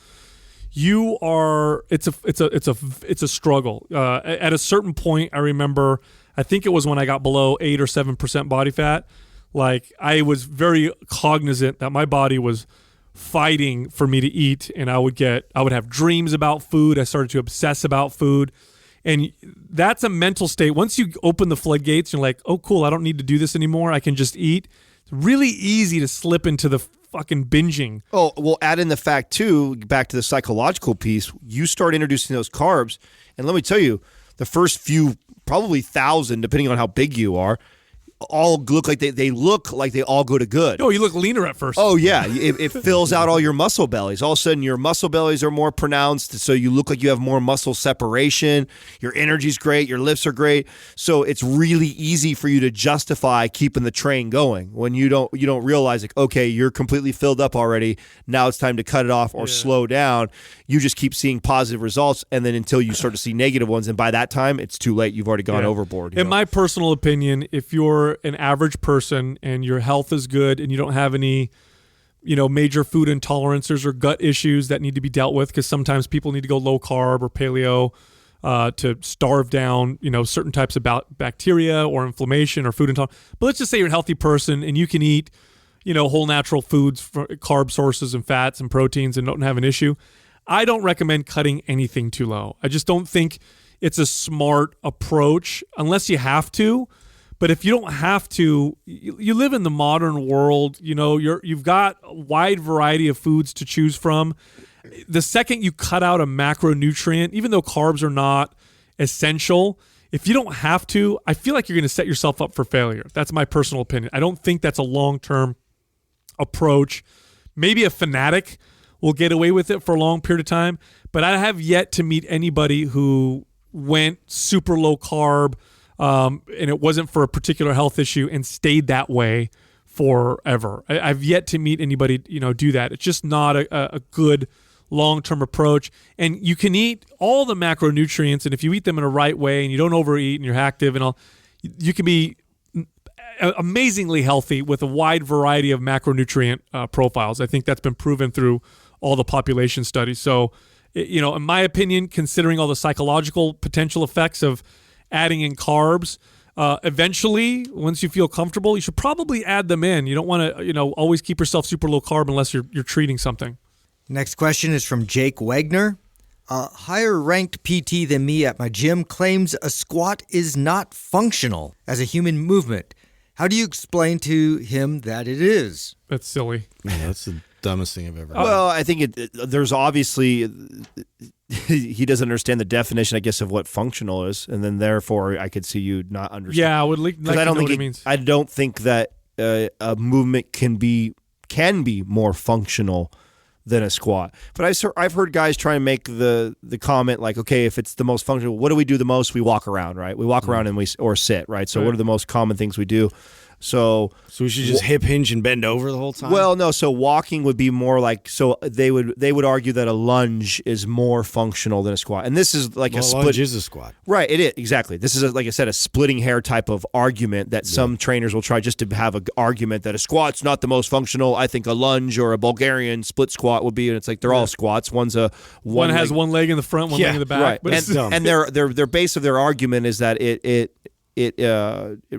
B: it's a struggle. At a certain point, I remember, I think it was when I got below 8 or 7% body fat, like I was very cognizant that my body was fighting for me to eat, and I would have dreams about food. I started to obsess about food. And that's a mental state. Once you open the floodgates, you're like, oh, cool, I don't need to do this anymore. I can just eat. It's really easy to slip into the fucking binging.
E: Oh, well, add in the fact, too, back to the psychological piece, you start introducing those carbs. And let me tell you, the first few, probably 1,000, depending on how big you are, all look like they look like they all go to good.
B: Oh, you look leaner at first.
E: Oh, yeah. It fills out all your muscle bellies. All of a sudden, your muscle bellies are more pronounced, so you look like you have more muscle separation. Your energy's great. Your lifts are great. So it's really easy for you to justify keeping the train going when you don't realize, like, okay, you're completely filled up already. Now it's time to cut it off or slow down. You just keep seeing positive results, and then until you start to see negative ones, and by that time, it's too late. You've already gone overboard.
B: In my personal opinion, if you're an average person and your health is good and you don't have any, major food intolerances or gut issues that need to be dealt with, because sometimes people need to go low carb or paleo to starve down, certain types of bacteria or inflammation or food intolerance. But let's just say you're a healthy person and you can eat, whole natural foods, carb sources and fats and proteins, and don't have an issue. I don't recommend cutting anything too low. I just don't think it's a smart approach unless you have to. But if you don't have to, you live in the modern world. You've got a wide variety of foods to choose from. The second you cut out a macronutrient, even though carbs are not essential, if you don't have to, I feel like you're going to set yourself up for failure. That's my personal opinion. I don't think that's a long-term approach. Maybe a fanatic will get away with it for a long period of time, but I have yet to meet anybody who went super low carb and it wasn't for a particular health issue and stayed that way forever. I've yet to meet anybody do that. It's just not a good long-term approach. And you can eat all the macronutrients, and if you eat them in a right way and you don't overeat and you're active and all, you can be amazingly healthy with a wide variety of macronutrient profiles. I think that's been proven through all the population studies. So, in my opinion, considering all the psychological potential effects of adding in carbs, eventually, once you feel comfortable, you should probably add them in. You don't want to, always keep yourself super low carb unless you're treating something.
D: Next question is from Jake Wagner. A higher-ranked PT than me at my gym claims a squat is not functional as a human movement. How do you explain to him that it is?
B: That's silly.
C: Man, that's the dumbest thing I've ever heard.
E: Well, I think there's obviously he doesn't understand the definition, I guess, of what functional is, and then therefore I could see you not understand.
B: Yeah, I would like to know what it means.
E: I don't think that a movement can be more functional than a squat. But I've heard guys try and make the comment like, okay, if it's the most functional, what do we do the most? We walk around, right? We walk around or sit, right? So what are the most common things we do? So
C: we should just hip hinge and bend over the whole time?
E: Well, no. So walking would be more like, so they would argue that a lunge is more functional than a squat. And this is like a split.
C: Lunge is a squat.
E: Right, it is, exactly. This is, like I said, a splitting hair type of argument that some trainers will try just to have an argument that a squat's not the most functional. I think a lunge or a Bulgarian split squat would be, and it's like they're all squats. One
B: has one leg in the front, one leg in the back.
E: Right.
B: But
E: And their base of their argument is that it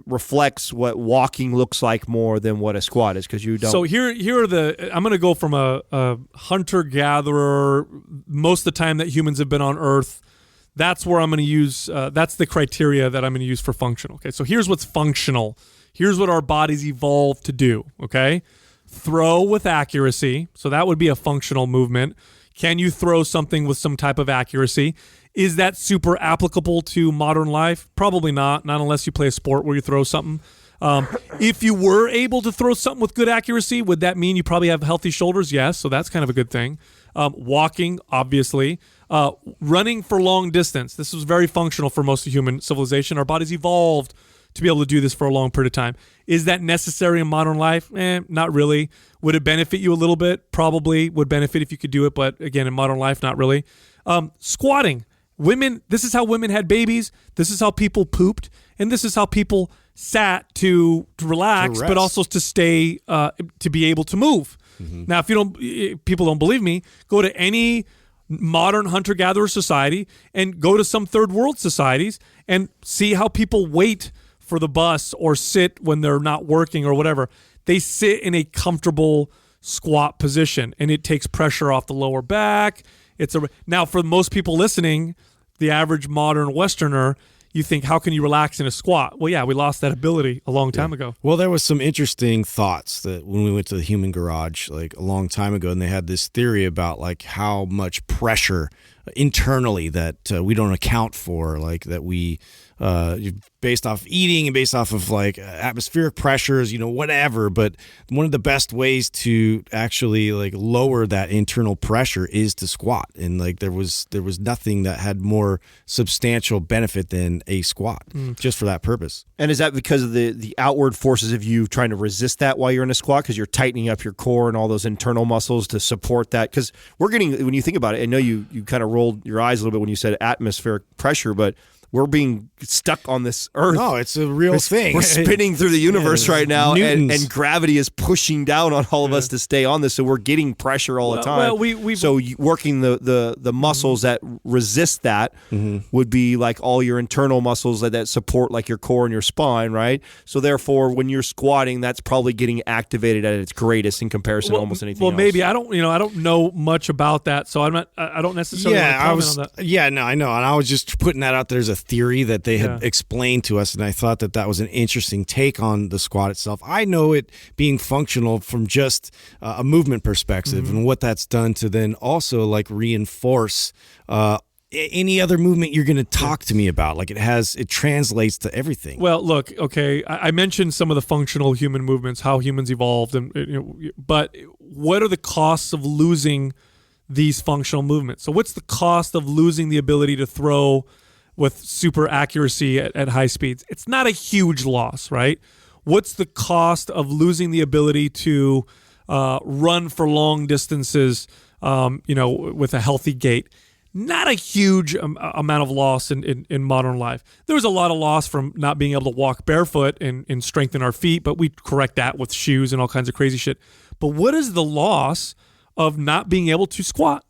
E: reflects what walking looks like more than what a squat is, because you don't.
B: So here are I'm going to go from a hunter-gatherer, most of the time that humans have been on Earth. That's where I'm going to use, that's the criteria that I'm going to use for functional. Okay, so here's what's functional. Here's what our bodies evolved to do, okay? Throw with accuracy, so that would be a functional movement. Can you throw something with some type of accuracy? Is that super applicable to modern life? Probably not unless you play a sport where you throw something. If you were able to throw something with good accuracy, would that mean you probably have healthy shoulders? Yes, so that's kind of a good thing. Walking, obviously. Running for long distance. This was very functional for most of human civilization. Our bodies evolved to be able to do this for a long period of time. Is that necessary in modern life? Not really. Would it benefit you a little bit? Probably would benefit if you could do it, but again, in modern life, not really. Squatting. Women, this is how women had babies. This is how people pooped. And this is how people sat to relax, but also to stay, to be able to move. Mm-hmm. Now, if people don't believe me, go to any modern hunter-gatherer society and go to some third world societies and see how people wait for the bus or sit when they're not working or whatever. They sit in a comfortable squat position, and it takes pressure off the lower back. Now, for most people listening, the average modern Westerner, you think, how can you relax in a squat? Well, yeah, we lost that ability a long time ago.
C: Well, there was some interesting thoughts that when we went to the Human Garage like a long time ago, and they had this theory about like how much pressure internally that we don't account for, like that we based off eating and based off of like atmospheric pressures, whatever. But one of the best ways to actually like lower that internal pressure is to squat. And like there was nothing that had more substantial benefit than a squat just for that purpose.
E: And is that because of the outward forces of you trying to resist that while you're in a squat, because you're tightening up your core and all those internal muscles to support that? Because we're getting, when you think about it, I know you kind of rolled your eyes a little bit when you said atmospheric pressure, but we're being stuck on this earth.
C: No, it's a real thing.
E: We're spinning through the universe right now, and gravity is pushing down on all of us to stay on this. So we're getting pressure all the time.
B: Well,
E: so working the muscles that resist that would be like all your internal muscles that support like your core and your spine, right? So therefore, when you're squatting, that's probably getting activated at its greatest in comparison to almost anything else.
B: Well, maybe I don't know much about that, so I don't necessarily want to comment on that.
C: Yeah, no, I know, and I was just putting that out there as a theory that they had explained to us, and I thought that was an interesting take on the squat itself. I know it being functional from just a movement perspective and what that's done to then also like reinforce any other movement you're going to talk to me about. Like it translates to everything.
B: Well, look, okay, I mentioned some of the functional human movements, how humans evolved, but what are the costs of losing these functional movements? So what's the cost of losing the ability to throw with super accuracy at high speeds? It's not a huge loss, right? What's the cost of losing the ability to run for long distances, with a healthy gait? Not a huge amount of loss in modern life. There was a lot of loss from not being able to walk barefoot and strengthen our feet, but we correct that with shoes and all kinds of crazy shit. But what is the loss of not being able to squat?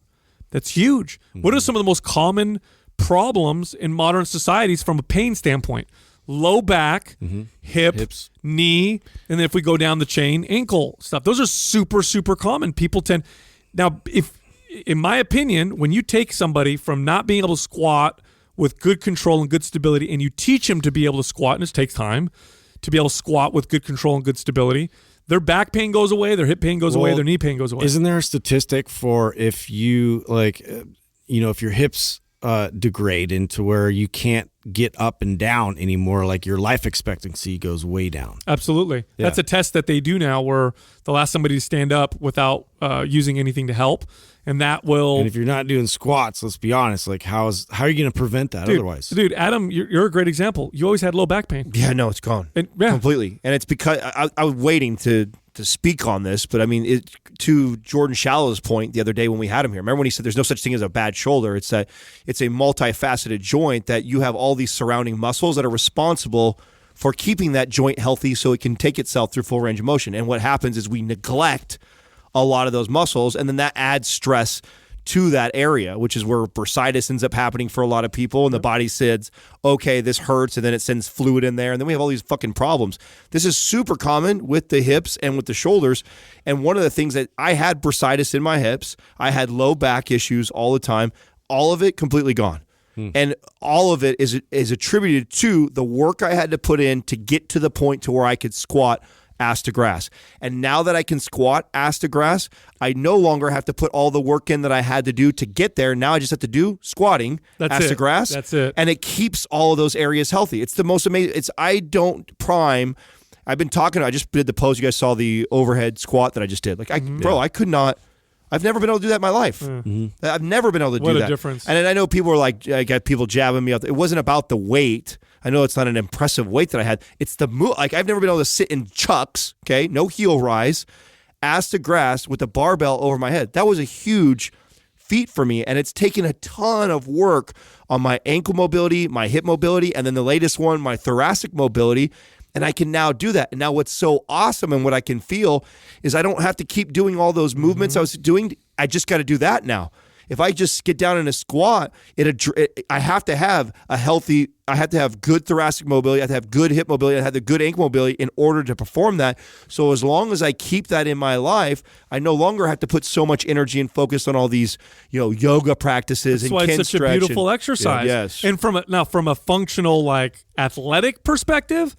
B: That's huge. What are some of the most common problems in modern societies from a pain standpoint? Low back, hips, knee, and then if we go down the chain, ankle stuff. Those are super, super common. People tend... Now, in my opinion, when you take somebody from not being able to squat with good control and good stability, and you teach them to be able to squat, and it takes time to be able to squat with good control and good stability, their back pain goes away, their hip pain goes away, their knee pain goes away.
C: Isn't there a statistic for if you if your hips degrade into where you can't get up and down anymore, like your life expectancy goes way down?
B: Absolutely. Yeah. That's a test that they do now where they'll ask somebody to stand up without using anything to help, and that will...
C: And if you're not doing squats, let's be honest, like how are you going to prevent that otherwise?
B: Dude, Adam, you're a great example. You always had low back pain.
E: Yeah, no, it's gone. Completely. And it's because I was waiting to speak on this, but I mean, to Jordan Shallow's point the other day when we had him here, remember when he said there's no such thing as a bad shoulder? It's a multifaceted joint that you have all these surrounding muscles that are responsible for keeping that joint healthy so it can take itself through full range of motion. And what happens is we neglect a lot of those muscles, and then that adds stress to that area, which is where bursitis ends up happening for a lot of people, and the body says, okay, this hurts, and then it sends fluid in there, and then we have all these fucking problems. This is super common with the hips and with the shoulders, and one of the things that I had bursitis in my hips, I had low back issues all the time, all of it completely gone. And all of it is attributed to the work I had to put in to get to the point to where I could squat ass to grass. And now that I can squat ass to grass, I no longer have to put all the work in that I had to do to get there. Now I just have to do squatting ass to grass.
B: That's it.
E: And it keeps all of those areas healthy. It's the most amazing. I've been talking, I just did the pose. You guys saw the overhead squat that I just did. Like, I could not. I've never been able to do that in my life. I've never been able to do that.
B: What a difference.
E: And I know people are like, I got people jabbing me up. It wasn't about the weight. I know it's not an impressive weight that I had. It's the move. Like, I've never been able to sit in chucks, okay? No heel rise, ass to grass with a barbell over my head. That was a huge feat for me, and it's taken a ton of work on my ankle mobility, my hip mobility, and then the latest one, my thoracic mobility. And I can now do that. And now what's so awesome and what I can feel is I don't have to keep doing all those movements I was doing. I just got to do that now. If I just get down in a squat, I have to have good thoracic mobility. I have to have good hip mobility. I have the good ankle mobility in order to perform that. So as long as I keep that in my life, I no longer have to put so much energy and focus on all these, yoga practices.
B: That's why it's such a beautiful exercise.
E: Yes.
B: And from a functional, like, athletic perspective,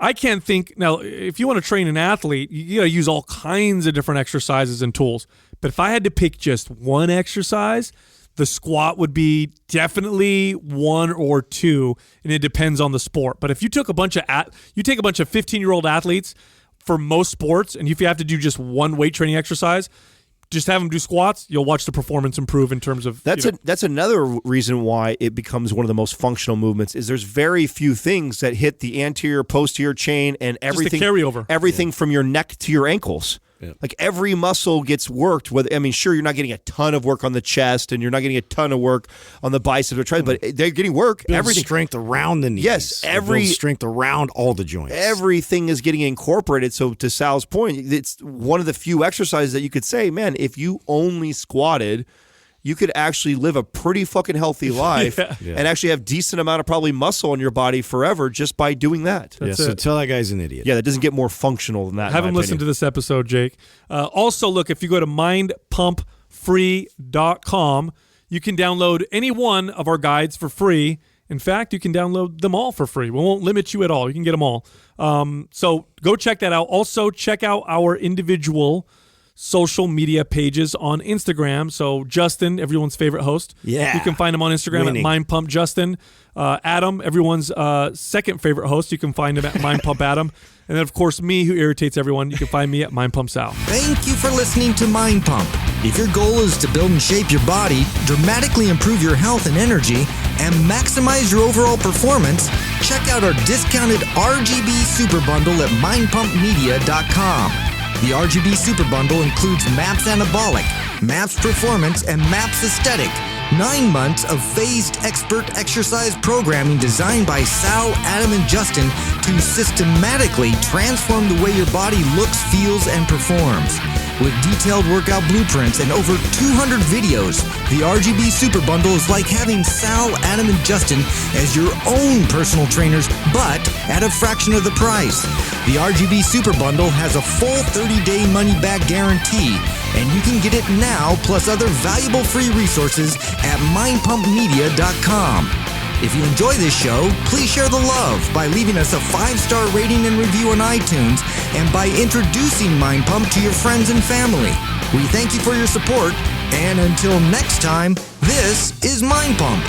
B: I can't think now. If you want to train an athlete, you got to use all kinds of different exercises and tools. But if I had to pick just one exercise, the squat would be definitely one or two, and it depends on the sport. But if you took a bunch of 15-year-old athletes for most sports, and if you have to do just one weight training exercise, just have them do squats, you'll watch the performance improve in terms of...
E: That's another reason why it becomes one of the most functional movements is there's very few things that hit the anterior, posterior chain and everything.
B: Just the carryover.
E: Everything from your neck to your ankles. Like every muscle gets worked. Sure, you're not getting a ton of work on the chest, and you're not getting a ton of work on the biceps or tricep, but they're getting work.
C: Everything strength around the knees.
E: Yes,
C: strength around all the joints.
E: Everything is getting incorporated. So to Sal's point, it's one of the few exercises that you could say, man, if you only squatted, you could actually live a pretty fucking healthy life and actually have decent amount of probably muscle in your body forever just by doing that.
C: So tell that guy's an idiot.
E: Yeah, that doesn't get more functional than that.
B: Have him listen to this episode, Jake. Also, look, if you go to mindpumpfree.com, you can download any one of our guides for free. In fact, you can download them all for free. We won't limit you at all. You can get them all. So go check that out. Also, check out our individual social media pages on Instagram. So Justin, everyone's favorite host.
C: Yeah.
B: You can find him on Instagram at mindpumpjustin. Adam, everyone's second favorite host. You can find him at mindpumpadam. And then, of course, me, who irritates everyone. You can find me at mindpumpsal.
D: Thank you for listening to Mind Pump. If your goal is to build and shape your body, dramatically improve your health and energy, and maximize your overall performance, check out our discounted RGB Super Bundle at mindpumpmedia.com. The RGB Super Bundle includes MAPS Anabolic, MAPS Performance, and MAPS Aesthetic. 9 months of phased expert exercise programming designed by Sal, Adam, and Justin to systematically transform the way your body looks, feels, and performs. With detailed workout blueprints and over 200 videos, the RGB Super Bundle is like having Sal, Adam, and Justin as your own personal trainers, but at a fraction of the price. The RGB Super Bundle has a full 30-day money-back guarantee, and you can get it now plus other valuable free resources at mindpumpmedia.com. If you enjoy this show, please share the love by leaving us a 5-star rating and review on iTunes and by introducing Mind Pump to your friends and family. We thank you for your support, and until next time, this is Mind Pump.